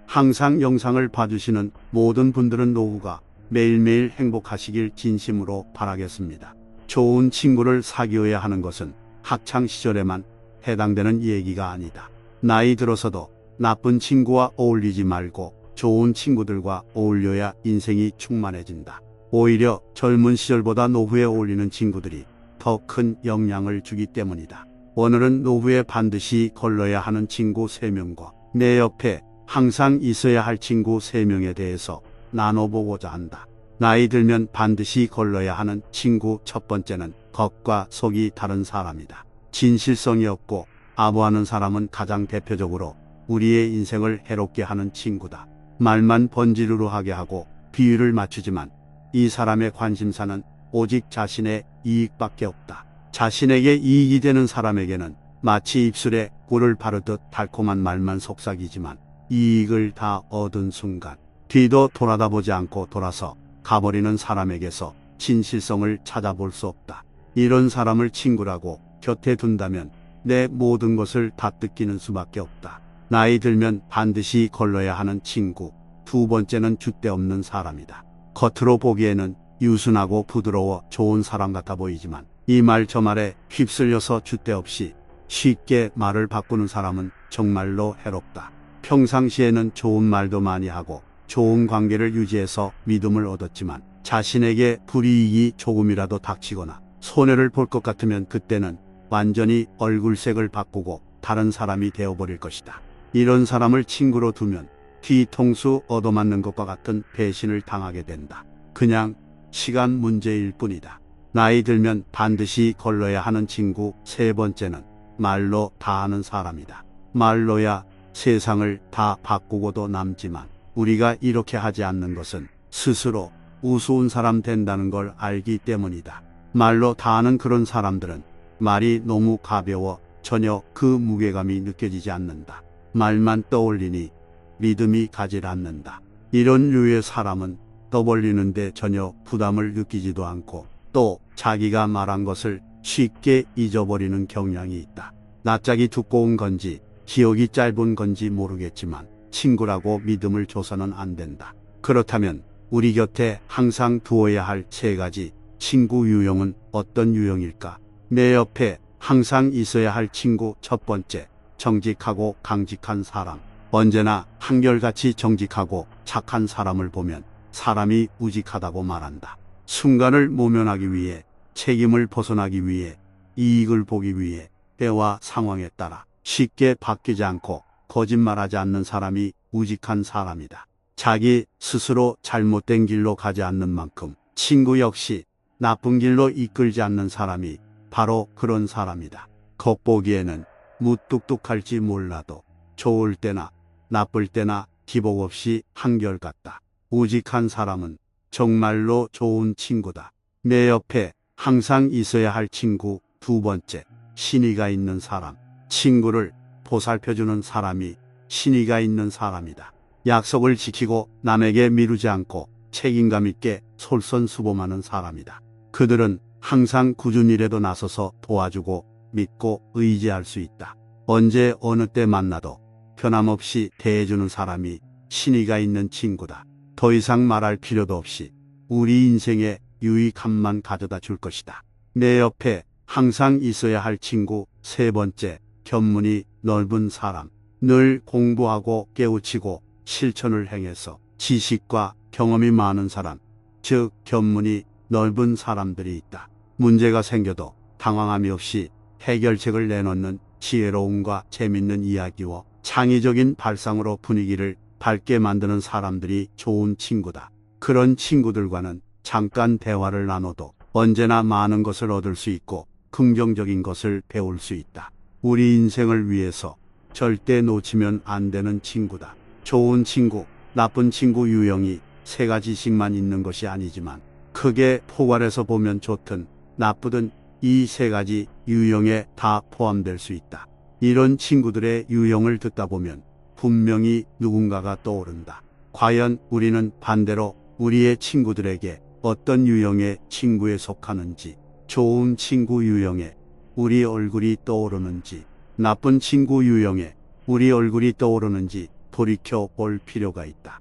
항상 영상을 봐주시는 모든 분들은 노후가 매일매일 행복하시길 진심으로 바라겠습니다. 좋은 친구를 사귀어야 하는 것은 학창시절에만 해당되는 얘기가 아니다. 나이 들어서도 나쁜 친구와 어울리지 말고 좋은 친구들과 어울려야 인생이 충만해진다. 오히려 젊은 시절보다 노후에 어울리는 친구들이 더 큰 영향을 주기 때문이다. 오늘은 노후에 반드시 걸러야 하는 친구 3명과 내 옆에 항상 있어야 할 친구 3명에 대해서 나눠보고자 한다. 나이 들면 반드시 걸러야 하는 친구 첫 번째는 겉과 속이 다른 사람이다. 진실성이 없고 아부하는 사람은 가장 대표적으로 우리의 인생을 해롭게 하는 친구다. 말만 번지르르하게 하고 비율을 맞추지만 이 사람의 관심사는 오직 자신의 이익밖에 없다. 자신에게 이익이 되는 사람에게는 마치 입술에 꿀을 바르듯 달콤한 말만 속삭이지만 이익을 다 얻은 순간 뒤도 돌아다보지 않고 돌아서 가버리는 사람에게서 진실성을 찾아볼 수 없다. 이런 사람을 친구라고 곁에 둔다면 내 모든 것을 다 뜯기는 수밖에 없다. 나이 들면 반드시 걸러야 하는 친구. 두 번째는 줏대 없는 사람이다. 겉으로 보기에는 유순하고 부드러워 좋은 사람 같아 보이지만 이 말 저 말에 휩쓸려서 줏대 없이 쉽게 말을 바꾸는 사람은 정말로 해롭다. 평상시에는 좋은 말도 많이 하고 좋은 관계를 유지해서 믿음을 얻었지만 자신에게 불이익이 조금이라도 닥치거나 손해를 볼 것 같으면 그때는 완전히 얼굴색을 바꾸고 다른 사람이 되어버릴 것이다. 이런 사람을 친구로 두면 뒤통수 얻어맞는 것과 같은 배신을 당하게 된다. 그냥 시간 문제일 뿐이다. 나이 들면 반드시 걸러야 하는 친구. 세 번째는 말로 다 하는 사람이다. 말로야 세상을 다 바꾸고도 남지만 우리가 이렇게 하지 않는 것은 스스로 우스운 사람 된다는 걸 알기 때문이다. 말로 다 하는 그런 사람들은 말이 너무 가벼워 전혀 그 무게감이 느껴지지 않는다. 말만 떠올리니 믿음이 가질 않는다. 이런 류의 사람은 떠벌리는데 전혀 부담을 느끼지도 않고 또 자기가 말한 것을 쉽게 잊어버리는 경향이 있다. 낯짝이 두꺼운 건지 기억이 짧은 건지 모르겠지만 친구라고 믿음을 줘서는 안 된다. 그렇다면 우리 곁에 항상 두어야 할 세 가지 친구 유형은 어떤 유형일까? 내 옆에 항상 있어야 할 친구. 첫 번째, 정직하고 강직한 사람. 언제나 한결같이 정직하고 착한 사람을 보면 사람이 우직하다고 말한다. 순간을 모면하기 위해, 책임을 벗어나기 위해, 이익을 보기 위해 때와 상황에 따라 쉽게 바뀌지 않고 거짓말하지 않는 사람이 우직한 사람이다. 자기 스스로 잘못된 길로 가지 않는 만큼 친구 역시 나쁜 길로 이끌지 않는 사람이 바로 그런 사람이다. 겉보기에는 무뚝뚝할지 몰라도 좋을 때나 나쁠 때나 기복 없이 한결같다. 우직한 사람은 정말로 좋은 친구다. 내 옆에 항상 있어야 할 친구. 두 번째, 신의가 있는 사람. 친구를 보살펴주는 사람이 신의가 있는 사람이다. 약속을 지키고 남에게 미루지 않고 책임감 있게 솔선수범하는 사람이다. 그들은 항상 꾸준히 라도 나서서 도와주고 믿고 의지할 수 있다. 언제 어느 때 만나도 변함없이 대해주는 사람이 신의가 있는 친구다. 더 이상 말할 필요도 없이 우리 인생에 유익함만 가져다 줄 것이다. 내 옆에 항상 있어야 할 친구. 세 번째, 견문이 넓은 사람. 늘 공부하고 깨우치고 실천을 행해서 지식과 경험이 많은 사람, 즉 견문이 넓은 사람들이 있다. 문제가 생겨도 당황함이 없이 해결책을 내놓는 지혜로움과 재밌는 이야기와 창의적인 발상으로 분위기를 밝게 만드는 사람들이 좋은 친구다. 그런 친구들과는 잠깐 대화를 나눠도 언제나 많은 것을 얻을 수 있고 긍정적인 것을 배울 수 있다. 우리 인생을 위해서 절대 놓치면 안 되는 친구다. 좋은 친구, 나쁜 친구 유형이 세 가지씩만 있는 것이 아니지만 크게 포괄해서 보면 좋든 나쁘든 이 세 가지 유형에 다 포함될 수 있다. 이런 친구들의 유형을 듣다 보면 분명히 누군가가 떠오른다. 과연 우리는 반대로 우리의 친구들에게 어떤 유형의 친구에 속하는지, 좋은 친구 유형에 우리 얼굴이 떠오르는지, 나쁜 친구 유형에 우리 얼굴이 떠오르는지 돌이켜 볼 필요가 있다.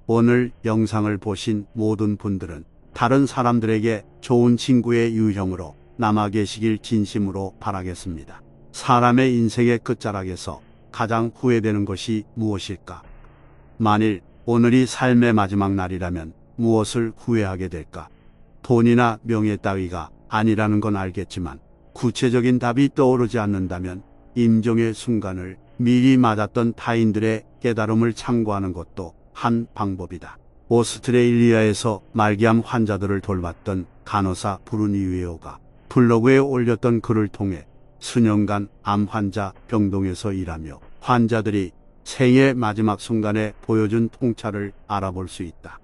오늘 영상을 보신 모든 분들은 다른 사람들에게 좋은 친구의 유형으로 남아 계시길 진심으로 바라겠습니다. 사람의 인생의 끝자락에서 가장 후회되는 것이 무엇일까? 만일 오늘이 삶의 마지막 날이라면 무엇을 후회하게 될까? 돈이나 명예 따위가 아니라는 건 알겠지만 구체적인 답이 떠오르지 않는다면 임종의 순간을 미리 맞았던 타인들의 깨달음을 참고하는 것도 한 방법이다. 오스트레일리아에서 말기암 환자들을 돌봤던 간호사 브루니 웨어가 블로그에 올렸던 글을 통해 수년간 암 환자 병동에서 일하며 환자들이 생의 마지막 순간에 보여준 통찰을 알아볼 수 있다.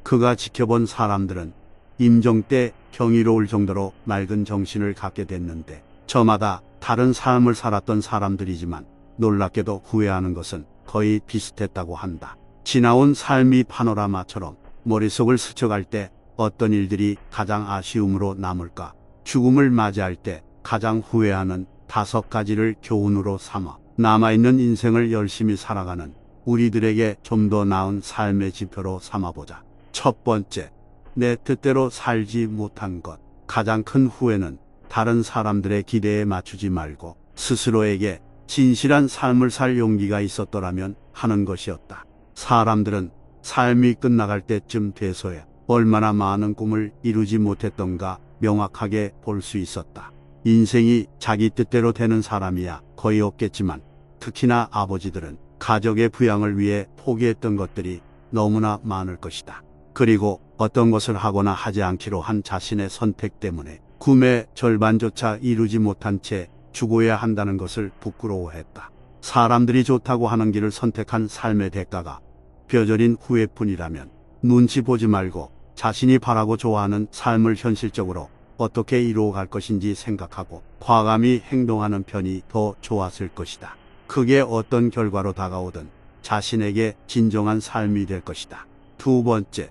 그가 지켜본 사람들은 임종 때 경이로울 정도로 맑은 정신을 갖게 됐는데 저마다 다른 삶을 살았던 사람들이지만 놀랍게도 후회하는 것은 거의 비슷했다고 한다. 지나온 삶이 파노라마처럼 머릿속을 스쳐갈 때 어떤 일들이 가장 아쉬움으로 남을까? 죽음을 맞이할 때 가장 후회하는 5가지를 교훈으로 삼아 남아있는 인생을 열심히 살아가는 우리들에게 좀 더 나은 삶의 지표로 삼아보자. 첫 번째, 내 뜻대로 살지 못한 것. 가장 큰 후회는 다른 사람들의 기대에 맞추지 말고 스스로에게 진실한 삶을 살 용기가 있었더라면 하는 것이었다. 사람들은 삶이 끝나갈 때쯤 돼서야 얼마나 많은 꿈을 이루지 못했던가 명확하게 볼 수 있었다. 인생이 자기 뜻대로 되는 사람이야 거의 없겠지만 특히나 아버지들은 가족의 부양을 위해 포기했던 것들이 너무나 많을 것이다. 그리고 어떤 것을 하거나 하지 않기로 한 자신의 선택 때문에 꿈의 절반조차 이루지 못한 채 죽어야 한다는 것을 부끄러워했다. 사람들이 좋다고 하는 길을 선택한 삶의 대가가 뼈저린 후회뿐이라면 눈치 보지 말고 자신이 바라고 좋아하는 삶을 현실적으로 어떻게 이루어갈 것인지 생각하고 과감히 행동하는 편이 더 좋았을 것이다. 그게 어떤 결과로 다가오든 자신에게 진정한 삶이 될 것이다. 두 번째,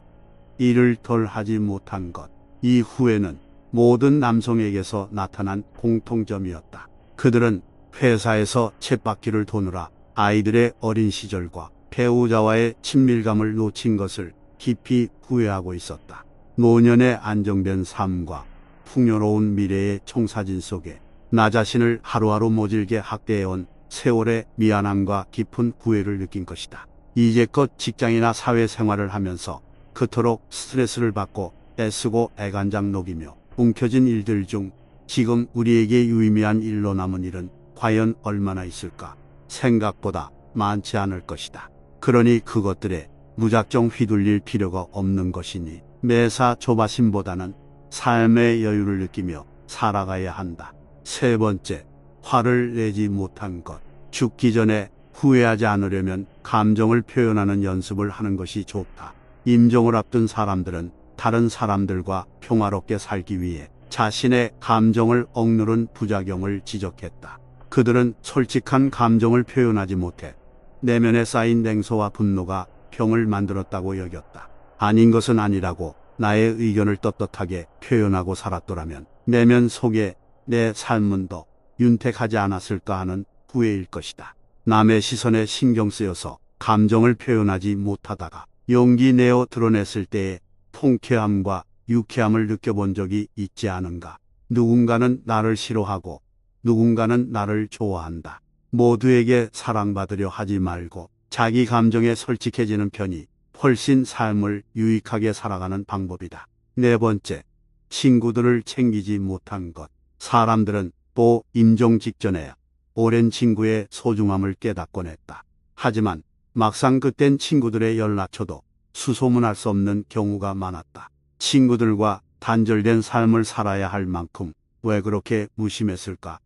일을 덜 하지 못한 것. 이 후회는 모든 남성에게서 나타난 공통점이었다. 그들은 회사에서 쳇바퀴를 도느라 아이들의 어린 시절과 배우자와의 친밀감을 놓친 것을 깊이 후회하고 있었다. 노년의 안정된 삶과 풍요로운 미래의 청사진 속에 나 자신을 하루하루 모질게 학대해온 세월의 미안함과 깊은 후회를 느낀 것이다. 이제껏 직장이나 사회생활을 하면서 그토록 스트레스를 받고 애쓰고 애간장 녹이며 움켜진 일들 중 지금 우리에게 유의미한 일로 남은 일은 과연 얼마나 있을까? 생각보다 많지 않을 것이다. 그러니 그것들에 무작정 휘둘릴 필요가 없는 것이니 매사 조바심보다는 삶의 여유를 느끼며 살아가야 한다. 세 번째, 화를 내지 못한 것. 죽기 전에 후회하지 않으려면 감정을 표현하는 연습을 하는 것이 좋다. 임종을 앞둔 사람들은 다른 사람들과 평화롭게 살기 위해 자신의 감정을 억누른 부작용을 지적했다. 그들은 솔직한 감정을 표현하지 못해 내면에 쌓인 냉소와 분노가 병을 만들었다고 여겼다. 아닌 것은 아니라고 나의 의견을 떳떳하게 표현하고 살았더라면 내면 속에 내 삶은 더 윤택하지 않았을까 하는 후회일 것이다. 남의 시선에 신경 쓰여서 감정을 표현하지 못하다가 용기 내어 드러냈을 때의 통쾌함과 유쾌함을 느껴본 적이 있지 않은가. 누군가는 나를 싫어하고 누군가는 나를 좋아한다. 모두에게 사랑받으려 하지 말고 자기 감정에 솔직해지는 편이 훨씬 삶을 유익하게 살아가는 방법이다. 네 번째, 친구들을 챙기지 못한 것. 사람들은 또 임종 직전에 오랜 친구의 소중함을 깨닫곤 했다. 하지만 막상 그땐 친구들의 연락처도 수소문할 수 없는 경우가 많았다. 친구들과 단절된 삶을 살아야 할 만큼 왜 그렇게 무심했을까?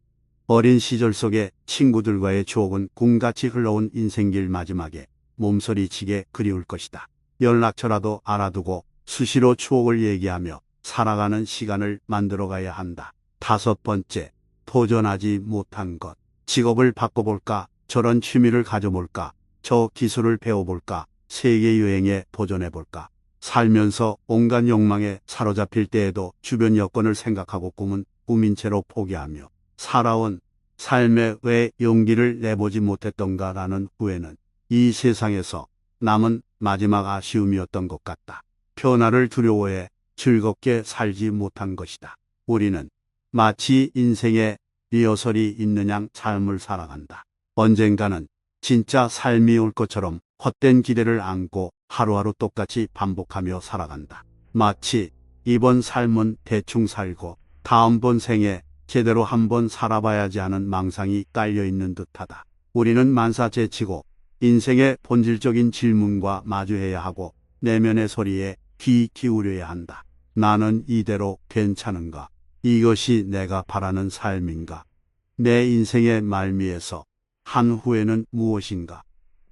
어린 시절 속에 친구들과의 추억은 꿈같이 흘러온 인생길 마지막에 몸서리치게 그리울 것이다. 연락처라도 알아두고 수시로 추억을 얘기하며 살아가는 시간을 만들어가야 한다. 다섯 번째, 도전하지 못한 것. 직업을 바꿔볼까? 저런 취미를 가져볼까? 저 기술을 배워볼까? 세계 여행에 도전해볼까? 살면서 온갖 욕망에 사로잡힐 때에도 주변 여건을 생각하고 꿈은 꿈인 채로 포기하며 살아온 삶에 왜 용기를 내보지 못했던가라는 후회는 이 세상에서 남은 마지막 아쉬움이었던 것 같다. 변화를 두려워해 즐겁게 살지 못한 것이다. 우리는 마치 인생에 리허설이 있는 양 삶을 살아간다. 언젠가는 진짜 삶이 올 것처럼 헛된 기대를 안고 하루하루 똑같이 반복하며 살아간다. 마치 이번 삶은 대충 살고 다음번 생에 제대로 한번 살아봐야지 하는 망상이 깔려있는 듯하다. 우리는 만사제치고 인생의 본질적인 질문과 마주해야 하고 내면의 소리에 귀 기울여야 한다. 나는 이대로 괜찮은가? 이것이 내가 바라는 삶인가? 내 인생의 말미에서 한 후회는 무엇인가?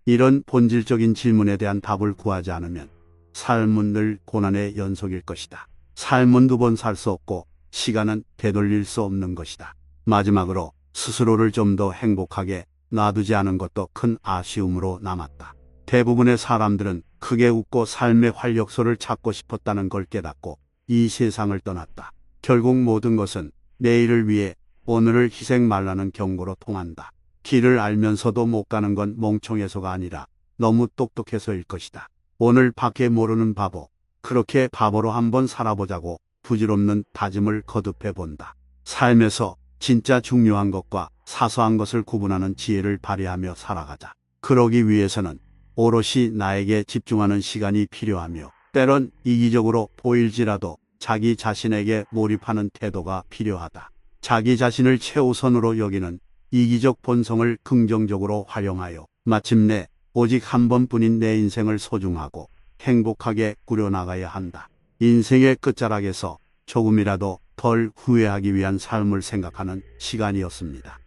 이런 본질적인 질문에 대한 답을 구하지 않으면 삶은 늘 고난의 연속일 것이다. 삶은 두 번 살 수 없고 시간은 되돌릴 수 없는 것이다. 마지막으로 스스로를 좀 더 행복하게 놔두지 않은 것도 큰 아쉬움으로 남았다. 대부분의 사람들은 크게 웃고 삶의 활력소를 찾고 싶었다는 걸 깨닫고 이 세상을 떠났다. 결국 모든 것은 내일을 위해 오늘을 희생 말라는 경고로 통한다. 길을 알면서도 못 가는 건 멍청해서가 아니라 너무 똑똑해서일 것이다. 오늘 밖에 모르는 바보. 그렇게 바보로 한번 살아보자고 부질없는 다짐을 거듭해 본다. 삶에서 진짜 중요한 것과 사소한 것을 구분하는 지혜를 발휘하며 살아가자. 그러기 위해서는 오롯이 나에게 집중하는 시간이 필요하며 때론 이기적으로 보일지라도 자기 자신에게 몰입하는 태도가 필요하다. 자기 자신을 최우선으로 여기는 이기적 본성을 긍정적으로 활용하여 마침내 오직 한 번뿐인 내 인생을 소중하고 행복하게 꾸려나가야 한다. 인생의 끝자락에서 조금이라도 덜 후회하기 위한 삶을 생각하는 시간이었습니다.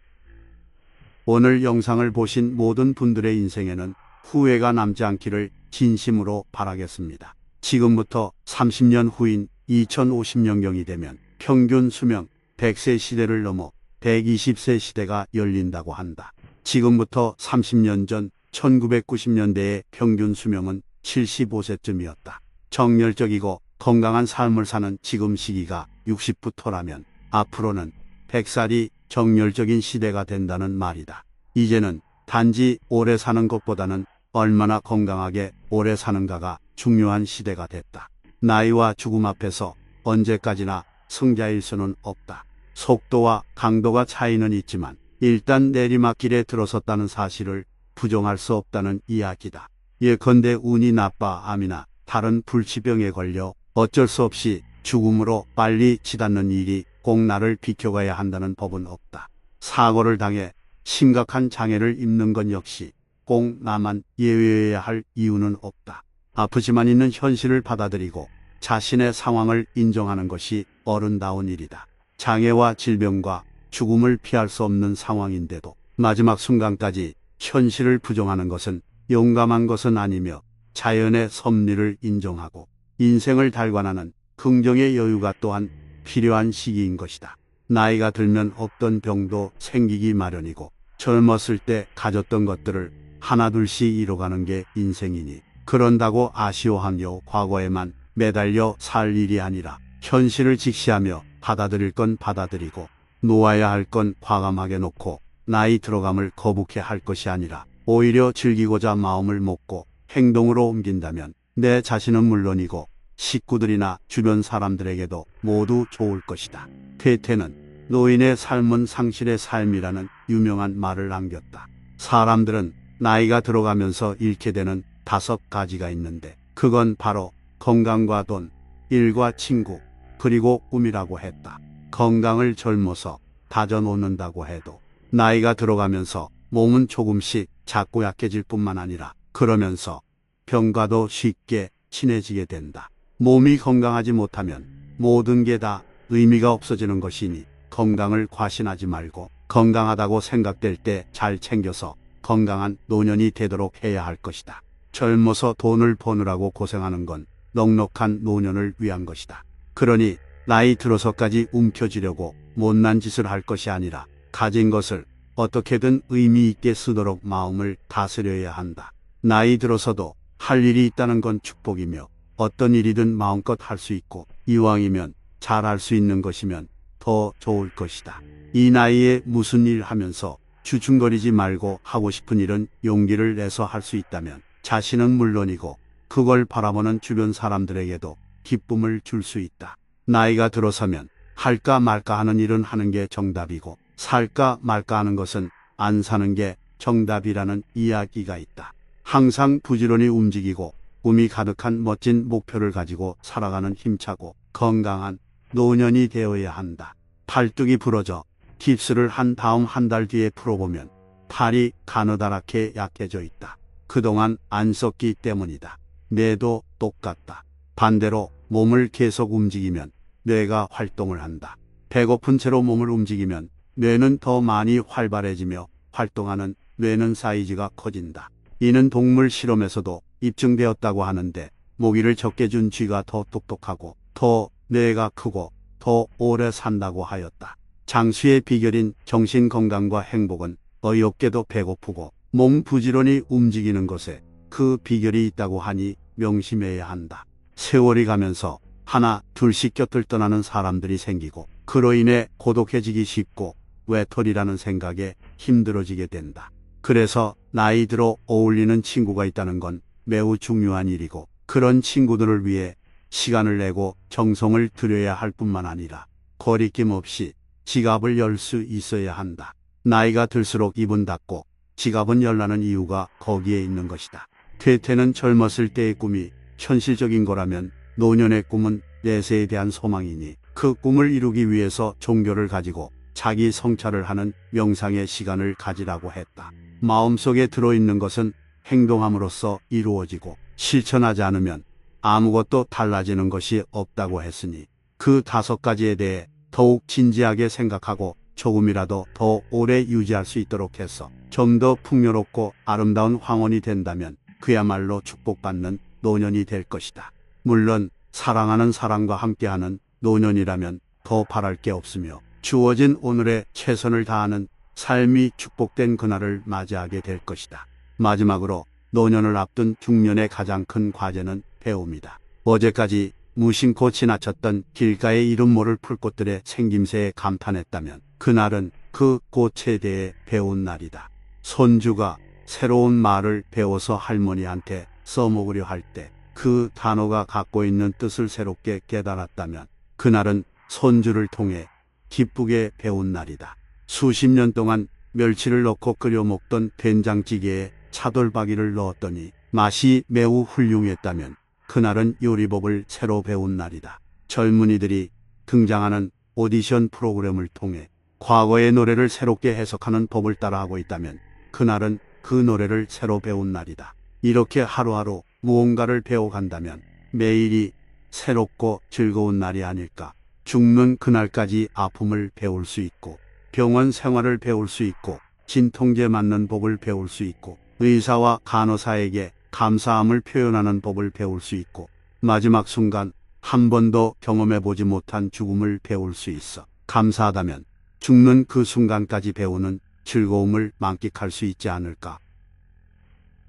오늘 영상을 보신 모든 분들의 인생에는 후회가 남지 않기를 진심으로 바라겠습니다. 지금부터 30년 후인 2050년경이 되면 평균 수명 100세 시대를 넘어 120세 시대가 열린다고 한다. 지금부터 30년 전 1990년대의 평균 수명은 75세쯤이었다. 정열적이고 건강한 삶을 사는 지금 시기가 60부터라면 앞으로는 100살이 정열적인 시대가 된다는 말이다. 이제는 단지 오래 사는 것보다는 얼마나 건강하게 오래 사는가가 중요한 시대가 됐다. 나이와 죽음 앞에서 언제까지나 승자일 수는 없다. 속도와 강도가 차이는 있지만 일단 내리막길에 들어섰다는 사실을 부정할 수 없다는 이야기다. 예컨대 운이 나빠 암이나 다른 불치병에 걸려 어쩔 수 없이 죽음으로 빨리 치닫는 일이 꼭 나를 비켜가야 한다는 법은 없다. 사고를 당해 심각한 장애를 입는 건 역시 꼭 나만 예외여야 할 이유는 없다. 아프지만 있는 현실을 받아들이고 자신의 상황을 인정하는 것이 어른다운 일이다. 장애와 질병과 죽음을 피할 수 없는 상황인데도 마지막 순간까지 현실을 부정하는 것은 용감한 것은 아니며 자연의 섭리를 인정하고 인생을 달관하는 긍정의 여유가 또한 필요한 시기인 것이다. 나이가 들면 없던 병도 생기기 마련이고 젊었을 때 가졌던 것들을 하나둘씩 잃어가는 게 인생이니 그런다고 아쉬워하며 과거에만 매달려 살 일이 아니라 현실을 직시하며 받아들일 건 받아들이고 놓아야 할 건 과감하게 놓고 나이 들어감을 거북해 할 것이 아니라 오히려 즐기고자 마음을 먹고 행동으로 옮긴다면 내 자신은 물론이고 식구들이나 주변 사람들에게도 모두 좋을 것이다. 퇴퇴는 노인의 삶은 상실의 삶이라는 유명한 말을 남겼다. 사람들은 나이가 들어가면서 잃게 되는 5가지가 있는데 그건 바로 건강과 돈, 일과 친구, 그리고 꿈이라고 했다. 건강을 젊어서 다져놓는다고 해도 나이가 들어가면서 몸은 조금씩 작고 약해질 뿐만 아니라 그러면서 병과도 쉽게 친해지게 된다. 몸이 건강하지 못하면 모든 게 다 의미가 없어지는 것이니 건강을 과신하지 말고 건강하다고 생각될 때 잘 챙겨서 건강한 노년이 되도록 해야 할 것이다. 젊어서 돈을 버느라고 고생하는 건 넉넉한 노년을 위한 것이다. 그러니 나이 들어서까지 움켜쥐려고 못난 짓을 할 것이 아니라 가진 것을 어떻게든 의미 있게 쓰도록 마음을 다스려야 한다. 나이 들어서도 할 일이 있다는 건 축복이며 어떤 일이든 마음껏 할 수 있고 이왕이면 잘할 수 있는 것이면 더 좋을 것이다. 이 나이에 무슨 일 하면서 주춤거리지 말고 하고 싶은 일은 용기를 내서 할 수 있다면 자신은 물론이고 그걸 바라보는 주변 사람들에게도 기쁨을 줄 수 있다. 나이가 들어서면 할까 말까 하는 일은 하는 게 정답이고 살까 말까 하는 것은 안 사는 게 정답이라는 이야기가 있다. 항상 부지런히 움직이고 꿈이 가득한 멋진 목표를 가지고 살아가는 힘차고 건강한 노년이 되어야 한다. 팔뚝이 부러져 깁스를 한 다음 한 달 뒤에 풀어보면 팔이 가느다랗게 약해져 있다. 그동안 안 썼기 때문이다. 뇌도 똑같다. 반대로 몸을 계속 움직이면 뇌가 활동을 한다. 배고픈 채로 몸을 움직이면 뇌는 더 많이 활발해지며 활동하는 뇌는 사이즈가 커진다. 이는 동물 실험에서도 입증되었다고 하는데 모기를 적게 준 쥐가 더 똑똑하고 더 뇌가 크고 더 오래 산다고 하였다. 장수의 비결인 정신 건강과 행복은 어이없게도 배고프고 몸 부지런히 움직이는 것에 그 비결이 있다고 하니 명심해야 한다. 세월이 가면서 하나 둘씩 곁을 떠나는 사람들이 생기고 그로 인해 고독해지기 쉽고 외톨이라는 생각에 힘들어지게 된다. 그래서 나이 들어 어울리는 친구가 있다는 건 매우 중요한 일이고, 그런 친구들을 위해 시간을 내고 정성을 들여야 할 뿐만 아니라 거리낌 없이 지갑을 열 수 있어야 한다. 나이가 들수록 입은 닫고 지갑은 열라는 이유가 거기에 있는 것이다. 퇴퇴는 젊었을 때의 꿈이 현실적인 거라면 노년의 꿈은 내세에 대한 소망이니, 그 꿈을 이루기 위해서 종교를 가지고 자기 성찰을 하는 명상의 시간을 가지라고 했다. 마음속에 들어있는 것은 행동함으로써 이루어지고 실천하지 않으면 아무것도 달라지는 것이 없다고 했으니, 그 5가지에 대해 더욱 진지하게 생각하고 조금이라도 더 오래 유지할 수 있도록 해서 좀 더 풍요롭고 아름다운 황혼이 된다면 그야말로 축복받는 노년이 될 것이다. 물론 사랑하는 사람과 함께하는 노년이라면 더 바랄 게 없으며, 주어진 오늘에 최선을 다하는 삶이 축복된 그날을 맞이하게 될 것이다. 마지막으로 노년을 앞둔 중년의 가장 큰 과제는 배움이다. 어제까지 무심코 지나쳤던 길가의 이름 모를 풀꽃들의 생김새에 감탄했다면, 그날은 그 꽃에 대해 배운 날이다. 손주가 새로운 말을 배워서 할머니한테 써먹으려 할 때 그 단어가 갖고 있는 뜻을 새롭게 깨달았다면, 그날은 손주를 통해 기쁘게 배운 날이다. 수십 년 동안 멸치를 넣고 끓여 먹던 된장찌개에 차돌박이를 넣었더니 맛이 매우 훌륭했다면, 그날은 요리법을 새로 배운 날이다. 젊은이들이 등장하는 오디션 프로그램을 통해 과거의 노래를 새롭게 해석하는 법을 따라하고 있다면, 그날은 그 노래를 새로 배운 날이다. 이렇게 하루하루 무언가를 배워간다면 매일이 새롭고 즐거운 날이 아닐까. 죽는 그날까지 아픔을 배울 수 있고, 병원 생활을 배울 수 있고, 진통제 맞는 법을 배울 수 있고, 의사와 간호사에게 감사함을 표현하는 법을 배울 수 있고, 마지막 순간 한 번도 경험해보지 못한 죽음을 배울 수 있어 감사하다면 죽는 그 순간까지 배우는 즐거움을 만끽할 수 있지 않을까.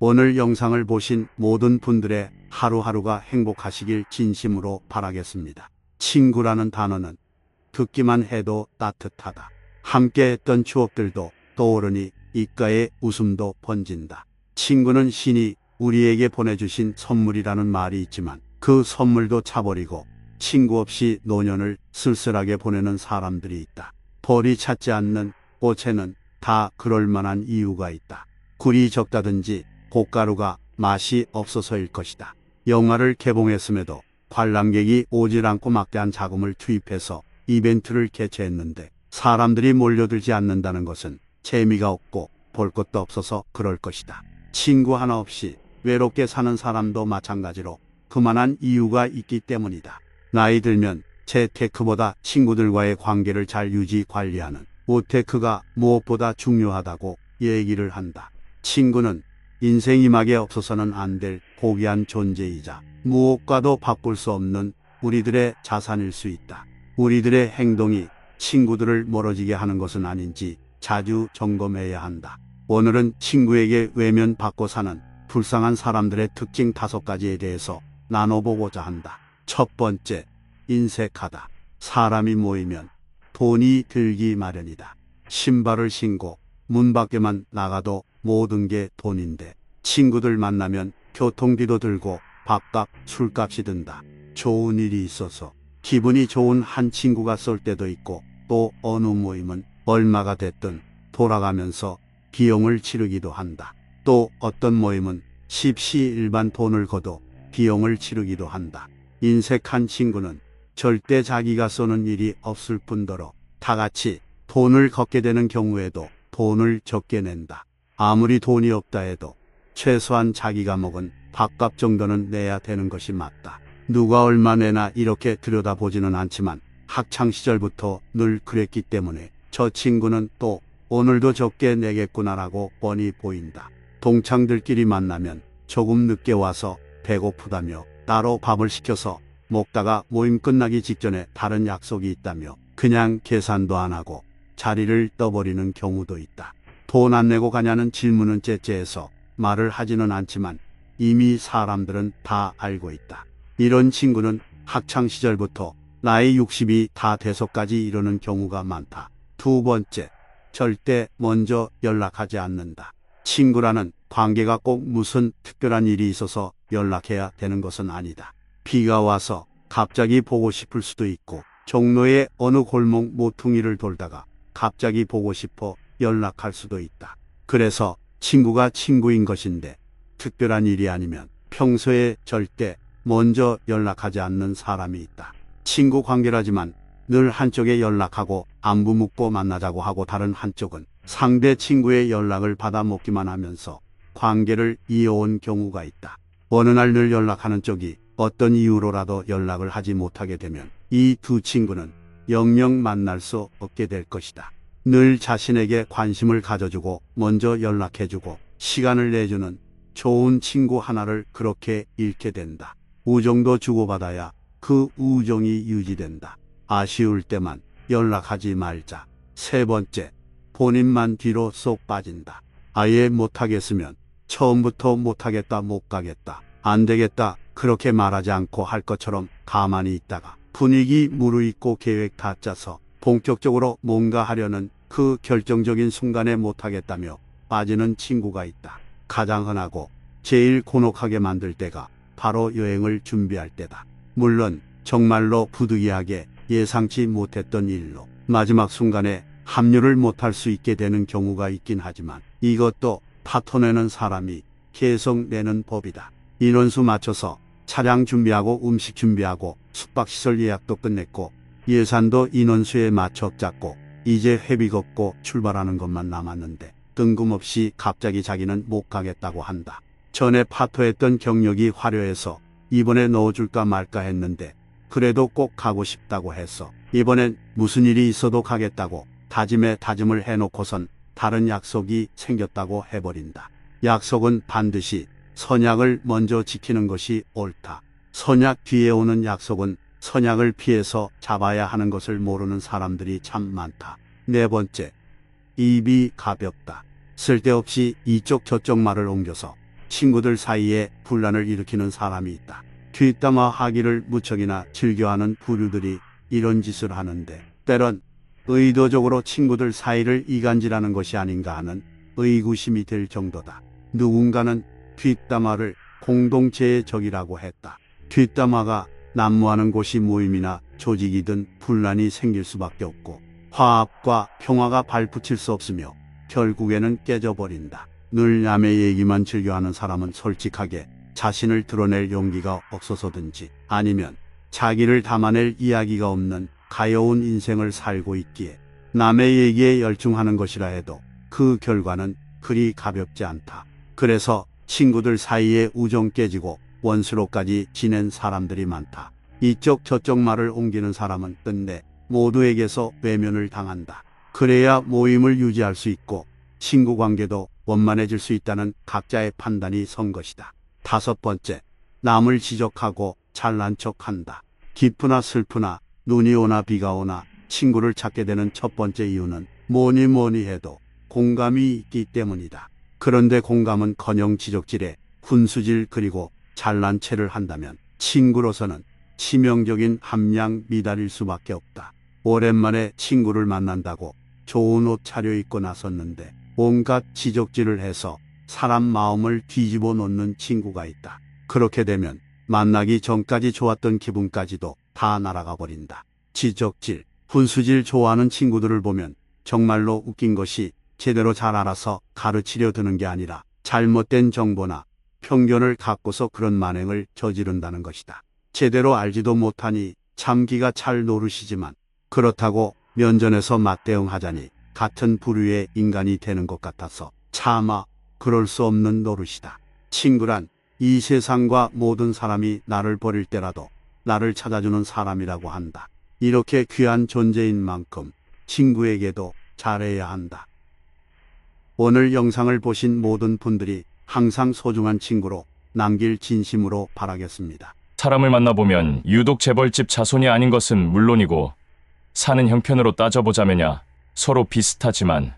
오늘 영상을 보신 모든 분들의 하루하루가 행복하시길 진심으로 바라겠습니다. 친구라는 단어는 듣기만 해도 따뜻하다. 함께했던 추억들도 떠오르니 입가에 웃음도 번진다. 친구는 신이 우리에게 보내주신 선물이라는 말이 있지만, 그 선물도 차버리고 친구 없이 노년을 쓸쓸하게 보내는 사람들이 있다. 벌이 찾지 않는 꽃에는 다 그럴 만한 이유가 있다. 굴이 적다든지 고가루가 맛이 없어서일 것이다. 영화를 개봉했음에도 관람객이 오질 않고 막대한 자금을 투입해서 이벤트를 개최했는데 사람들이 몰려들지 않는다는 것은 재미가 없고 볼 것도 없어서 그럴 것이다. 친구 하나 없이 외롭게 사는 사람도 마찬가지로 그만한 이유가 있기 때문이다. 나이 들면 재테크보다 친구들과의 관계를 잘 유지 관리하는 우테크가 무엇보다 중요하다고 얘기를 한다. 친구는 인생 이막에 없어서는 안 될 고귀한 존재이자 무엇과도 바꿀 수 없는 우리들의 자산일 수 있다. 우리들의 행동이 친구들을 멀어지게 하는 것은 아닌지 자주 점검해야 한다. 오늘은 친구에게 외면받고 사는 불쌍한 사람들의 특징 5가지에 대해서 나눠보고자 한다. 첫 번째, 인색하다. 사람이 모이면 돈이 들기 마련이다. 신발을 신고 문 밖에만 나가도 모든 게 돈인데, 친구들 만나면 교통비도 들고 밥값, 술값이 든다. 좋은 일이 있어서 기분이 좋은 한 친구가 쏠 때도 있고, 또 어느 모임은 얼마가 됐든 돌아가면서 비용을 치르기도 한다. 또 어떤 모임은 십시일반 돈을 거둬 비용을 치르기도 한다. 인색한 친구는 절대 자기가 쏘는 일이 없을 뿐더러 다 같이 돈을 걷게 되는 경우에도 돈을 적게 낸다. 아무리 돈이 없다 해도 최소한 자기가 먹은 밥값 정도는 내야 되는 것이 맞다. 누가 얼마 내나 이렇게 들여다보지는 않지만 학창시절부터 늘 그랬기 때문에 저 친구는 또 오늘도 적게 내겠구나라고 뻔히 보인다. 동창들끼리 만나면 조금 늦게 와서 배고프다며 따로 밥을 시켜서 먹다가 모임 끝나기 직전에 다른 약속이 있다며 그냥 계산도 안 하고 자리를 떠버리는 경우도 있다. 돈 안 내고 가냐는 질문은 째째해서 말을 하지는 않지만 이미 사람들은 다 알고 있다. 이런 친구는 학창시절부터 나이 60이 다 돼서까지 이러는 경우가 많다. 두 번째, 절대 먼저 연락하지 않는다. 친구라는 관계가 꼭 무슨 특별한 일이 있어서 연락해야 되는 것은 아니다. 비가 와서 갑자기 보고 싶을 수도 있고, 종로의 어느 골목 모퉁이를 돌다가 갑자기 보고 싶어 연락할 수도 있다. 그래서 친구가 친구인 것인데, 특별한 일이 아니면 평소에 절대 먼저 연락하지 않는 사람이 있다. 친구 관계라지만 늘 한쪽에 연락하고 안부 묻고 만나자고 하고, 다른 한쪽은 상대 친구의 연락을 받아 먹기만 하면서 관계를 이어온 경우가 있다. 어느 날 늘 연락하는 쪽이 어떤 이유로라도 연락을 하지 못하게 되면 이 두 친구는 영영 만날 수 없게 될 것이다. 늘 자신에게 관심을 가져주고 먼저 연락해주고 시간을 내주는 좋은 친구 하나를 그렇게 잃게 된다. 우정도 주고받아야 그 우정이 유지된다. 아쉬울 때만 연락하지 말자. 세 번째, 본인만 뒤로 쏙 빠진다. 아예 못하겠으면 처음부터 못하겠다, 못 가겠다, 안 되겠다 그렇게 말하지 않고 할 것처럼 가만히 있다가 분위기 무르익고 계획 다 짜서 본격적으로 뭔가 하려는 그 결정적인 순간에 못하겠다며 빠지는 친구가 있다. 가장 흔하고 제일 곤혹하게 만들 때가 바로 여행을 준비할 때다. 물론 정말로 부득이하게 예상치 못했던 일로 마지막 순간에 합류를 못할 수 있게 되는 경우가 있긴 하지만, 이것도 파토 내는 사람이 계속 내는 법이다. 인원수 맞춰서 차량 준비하고 음식 준비하고 숙박시설 예약도 끝냈고 예산도 인원수에 맞춰 짰고 이제 회비 걷고 출발하는 것만 남았는데 뜬금없이 갑자기 자기는 못 가겠다고 한다. 전에 파토했던 경력이 화려해서 이번에 넣어줄까 말까 했는데 그래도 꼭 가고 싶다고 해서 이번엔 무슨 일이 있어도 가겠다고 다짐에 다짐을 해놓고선 다른 약속이 생겼다고 해버린다. 약속은 반드시 선약을 먼저 지키는 것이 옳다. 선약 뒤에 오는 약속은 선약을 피해서 잡아야 하는 것을 모르는 사람들이 참 많다. 네 번째, 입이 가볍다. 쓸데없이 이쪽 저쪽 말을 옮겨서 친구들 사이에 분란을 일으키는 사람이 있다. 뒷담화 하기를 무척이나 즐겨하는 부류들이 이런 짓을 하는데, 때론 의도적으로 친구들 사이를 이간질하는 것이 아닌가 하는 의구심이 들 정도다. 누군가는 뒷담화를 공동체의 적이라고 했다. 뒷담화가 난무하는 곳이 모임이나 조직이든 분란이 생길 수밖에 없고 화합과 평화가 발붙일 수 없으며 결국에는 깨져버린다. 늘 남의 얘기만 즐겨하는 사람은 솔직하게 자신을 드러낼 용기가 없어서든지 아니면 자기를 담아낼 이야기가 없는 가여운 인생을 살고 있기에 남의 얘기에 열중하는 것이라 해도 그 결과는 그리 가볍지 않다. 그래서 친구들 사이에 우정 깨지고 원수로까지 지낸 사람들이 많다. 이쪽 저쪽 말을 옮기는 사람은 끝내 모두에게서 외면을 당한다. 그래야 모임을 유지할 수 있고 친구 관계도 원만해질 수 있다는 각자의 판단이 선 것이다. 다섯 번째, 남을 지적하고 잘난 척한다. 기쁘나 슬프나 눈이 오나 비가 오나 친구를 찾게 되는 첫 번째 이유는 뭐니 해도 공감이 있기 때문이다. 그런데 공감은커녕 지적질에 훈수질 그리고 잘난 체를 한다면 친구로서는 치명적인 함량 미달일 수밖에 없다. 오랜만에 친구를 만난다고 좋은 옷 차려입고 나섰는데 온갖 지적질을 해서 사람 마음을 뒤집어 놓는 친구가 있다. 그렇게 되면 만나기 전까지 좋았던 기분까지도 다 날아가 버린다. 지적질, 훈수질 좋아하는 친구들을 보면 정말로 웃긴 것이 제대로 잘 알아서 가르치려 드는 게 아니라 잘못된 정보나 편견을 갖고서 그런 만행을 저지른다는 것이다. 제대로 알지도 못하니 참기가 찰 노릇이지만 그렇다고 면전에서 맞대응하자니 같은 부류의 인간이 되는 것 같아서 차마 그럴 수 없는 노릇이다. 친구란 이 세상과 모든 사람이 나를 버릴 때라도 나를 찾아주는 사람이라고 한다. 이렇게 귀한 존재인 만큼 친구에게도 잘해야 한다. 오늘 영상을 보신 모든 분들이 항상 소중한 친구로 남길 진심으로 바라겠습니다. 사람을 만나보면 유독 재벌집 자손이 아닌 것은 물론이고 사는 형편으로 따져보자면야 서로 비슷하지만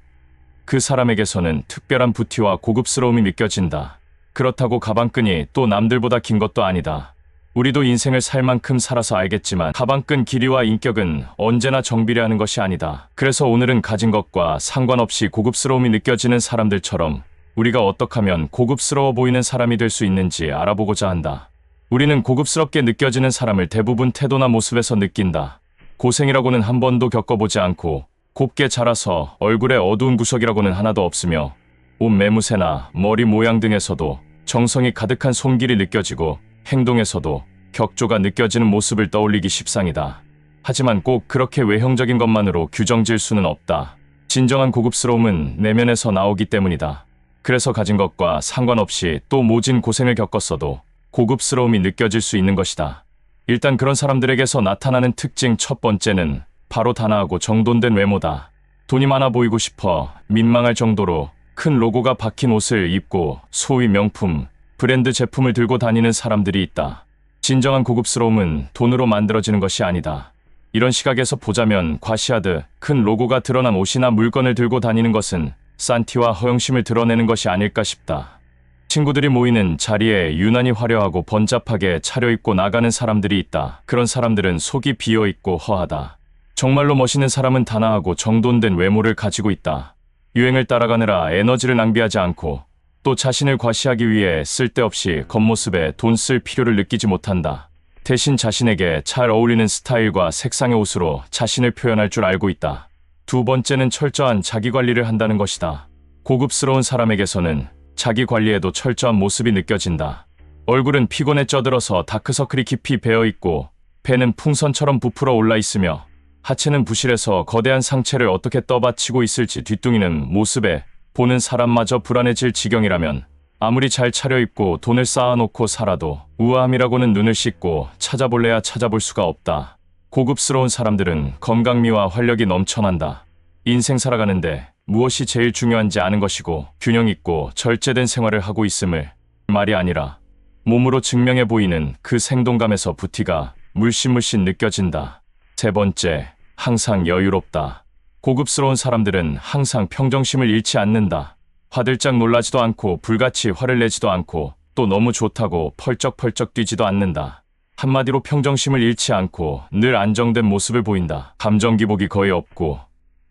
그 사람에게서는 특별한 부티와 고급스러움이 느껴진다. 그렇다고 가방끈이 또 남들보다 긴 것도 아니다. 우리도 인생을 살 만큼 살아서 알겠지만 가방끈 길이와 인격은 언제나 정비례하는 것이 아니다. 그래서 오늘은 가진 것과 상관없이 고급스러움이 느껴지는 사람들처럼 우리가 어떻게 하면 고급스러워 보이는 사람이 될 수 있는지 알아보고자 한다. 우리는 고급스럽게 느껴지는 사람을 대부분 태도나 모습에서 느낀다. 고생이라고는 한 번도 겪어보지 않고 곱게 자라서 얼굴에 어두운 구석이라고는 하나도 없으며 옷 매무새나 머리 모양 등에서도 정성이 가득한 손길이 느껴지고 행동에서도 격조가 느껴지는 모습을 떠올리기 십상이다. 하지만 꼭 그렇게 외형적인 것만으로 규정질 수는 없다. 진정한 고급스러움은 내면에서 나오기 때문이다. 그래서 가진 것과 상관없이 또 모진 고생을 겪었어도 고급스러움이 느껴질 수 있는 것이다. 일단 그런 사람들에게서 나타나는 특징 첫 번째는 바로 단아하고 정돈된 외모다. 돈이 많아 보이고 싶어 민망할 정도로 큰 로고가 박힌 옷을 입고 소위 명품, 브랜드 제품을 들고 다니는 사람들이 있다. 진정한 고급스러움은 돈으로 만들어지는 것이 아니다. 이런 시각에서 보자면 과시하듯 큰 로고가 드러난 옷이나 물건을 들고 다니는 것은 산티와 허영심을 드러내는 것이 아닐까 싶다. 친구들이 모이는 자리에 유난히 화려하고 번잡하게 차려입고 나가는 사람들이 있다. 그런 사람들은 속이 비어있고 허하다. 정말로 멋있는 사람은 단아하고 정돈된 외모를 가지고 있다. 유행을 따라가느라 에너지를 낭비하지 않고 또 자신을 과시하기 위해 쓸데없이 겉모습에 돈 쓸 필요를 느끼지 못한다. 대신 자신에게 잘 어울리는 스타일과 색상의 옷으로 자신을 표현할 줄 알고 있다. 두 번째는 철저한 자기관리를 한다는 것이다. 고급스러운 사람에게서는 자기관리에도 철저한 모습이 느껴진다. 얼굴은 피곤에 쪄들어서 다크서클이 깊이 배어있고 배는 풍선처럼 부풀어 올라 있으며 하체는 부실해서 거대한 상체를 어떻게 떠받치고 있을지 뒤뚱이는 모습에 보는 사람마저 불안해질 지경이라면 아무리 잘 차려입고 돈을 쌓아놓고 살아도 우아함이라고는 눈을 씻고 찾아볼래야 찾아볼 수가 없다. 고급스러운 사람들은 건강미와 활력이 넘쳐난다. 인생 살아가는데 무엇이 제일 중요한지 아는 것이고 균형 있고 절제된 생활을 하고 있음을 말이 아니라 몸으로 증명해 보이는 그 생동감에서 부티가 물씬물씬 느껴진다. 세 번째, 항상 여유롭다. 고급스러운 사람들은 항상 평정심을 잃지 않는다. 화들짝 놀라지도 않고 불같이 화를 내지도 않고 또 너무 좋다고 펄쩍펄쩍 뛰지도 않는다. 한마디로 평정심을 잃지 않고 늘 안정된 모습을 보인다. 감정 기복이 거의 없고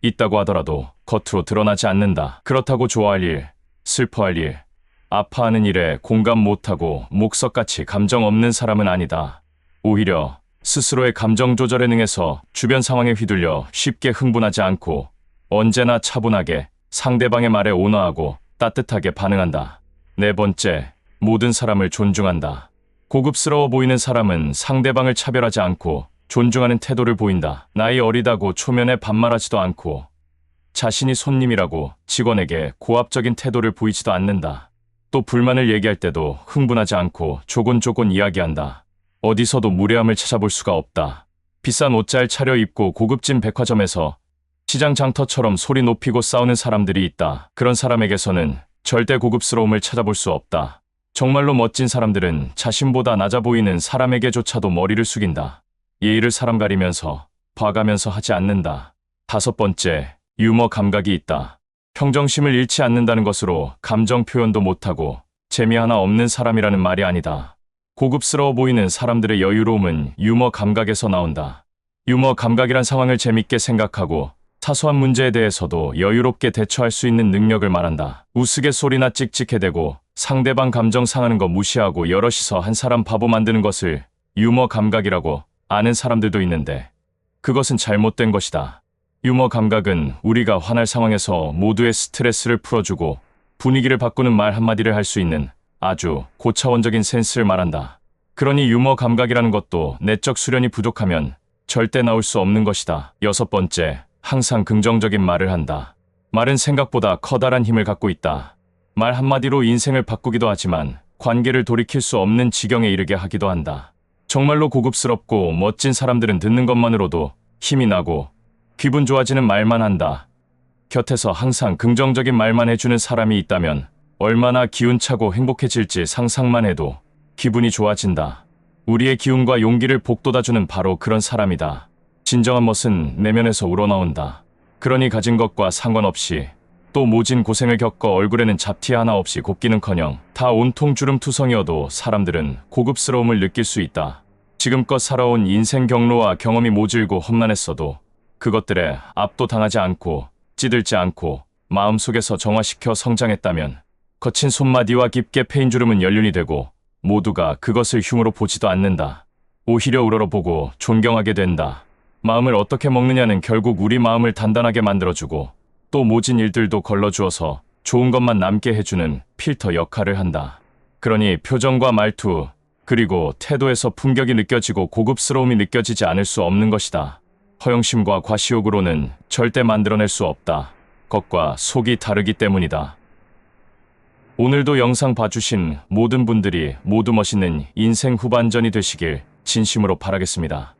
있다고 하더라도 겉으로 드러나지 않는다. 그렇다고 좋아할 일, 슬퍼할 일, 아파하는 일에 공감 못하고 목석같이 감정 없는 사람은 아니다. 오히려 스스로의 감정 조절에 능해서 주변 상황에 휘둘려 쉽게 흥분하지 않고 언제나 차분하게 상대방의 말에 온화하고 따뜻하게 반응한다. 네 번째, 모든 사람을 존중한다. 고급스러워 보이는 사람은 상대방을 차별하지 않고 존중하는 태도를 보인다. 나이 어리다고 초면에 반말하지도 않고 자신이 손님이라고 직원에게 고압적인 태도를 보이지도 않는다. 또 불만을 얘기할 때도 흥분하지 않고 조곤조곤 이야기한다. 어디서도 무례함을 찾아볼 수가 없다. 비싼 옷 잘 차려입고 고급진 백화점에서 시장 장터처럼 소리 높이고 싸우는 사람들이 있다. 그런 사람에게서는 절대 고급스러움을 찾아볼 수 없다. 정말로 멋진 사람들은 자신보다 낮아 보이는 사람에게조차도 머리를 숙인다. 예의를 사람 가리면서 봐가면서 하지 않는다. 다섯 번째, 유머 감각이 있다. 평정심을 잃지 않는다는 것으로 감정 표현도 못하고 재미 하나 없는 사람이라는 말이 아니다. 고급스러워 보이는 사람들의 여유로움은 유머 감각에서 나온다. 유머 감각이란 상황을 재밌게 생각하고 사소한 문제에 대해서도 여유롭게 대처할 수 있는 능력을 말한다. 우스갯소리나 찍찍해대고 상대방 감정 상하는 거 무시하고 여럿이서 한 사람 바보 만드는 것을 유머 감각이라고 아는 사람들도 있는데 그것은 잘못된 것이다. 유머 감각은 우리가 화날 상황에서 모두의 스트레스를 풀어주고 분위기를 바꾸는 말 한마디를 할 수 있는 아주 고차원적인 센스를 말한다. 그러니 유머 감각이라는 것도 내적 수련이 부족하면 절대 나올 수 없는 것이다. 여섯 번째, 항상 긍정적인 말을 한다. 말은 생각보다 커다란 힘을 갖고 있다. 말 한마디로 인생을 바꾸기도 하지만 관계를 돌이킬 수 없는 지경에 이르게 하기도 한다. 정말로 고급스럽고 멋진 사람들은 듣는 것만으로도 힘이 나고 기분 좋아지는 말만 한다. 곁에서 항상 긍정적인 말만 해주는 사람이 있다면 얼마나 기운차고 행복해질지 상상만 해도 기분이 좋아진다. 우리의 기운과 용기를 북돋아주는 바로 그런 사람이다. 진정한 멋은 내면에서 우러나온다. 그러니 가진 것과 상관없이 또 모진 고생을 겪어 얼굴에는 잡티 하나 없이 곱기는커녕 다 온통 주름투성이어도 사람들은 고급스러움을 느낄 수 있다. 지금껏 살아온 인생 경로와 경험이 모질고 험난했어도 그것들에 압도당하지 않고 찌들지 않고 마음속에서 정화시켜 성장했다면 거친 손마디와 깊게 패인 주름은 연륜이 되고 모두가 그것을 흉으로 보지도 않는다. 오히려 우러러보고 존경하게 된다. 마음을 어떻게 먹느냐는 결국 우리 마음을 단단하게 만들어주고 또 모진 일들도 걸러주어서 좋은 것만 남게 해주는 필터 역할을 한다. 그러니 표정과 말투 그리고 태도에서 품격이 느껴지고 고급스러움이 느껴지지 않을 수 없는 것이다. 허영심과 과시욕으로는 절대 만들어낼 수 없다. 겉과 속이 다르기 때문이다. 오늘도 영상 봐주신 모든 분들이 모두 멋있는 인생 후반전이 되시길 진심으로 바라겠습니다.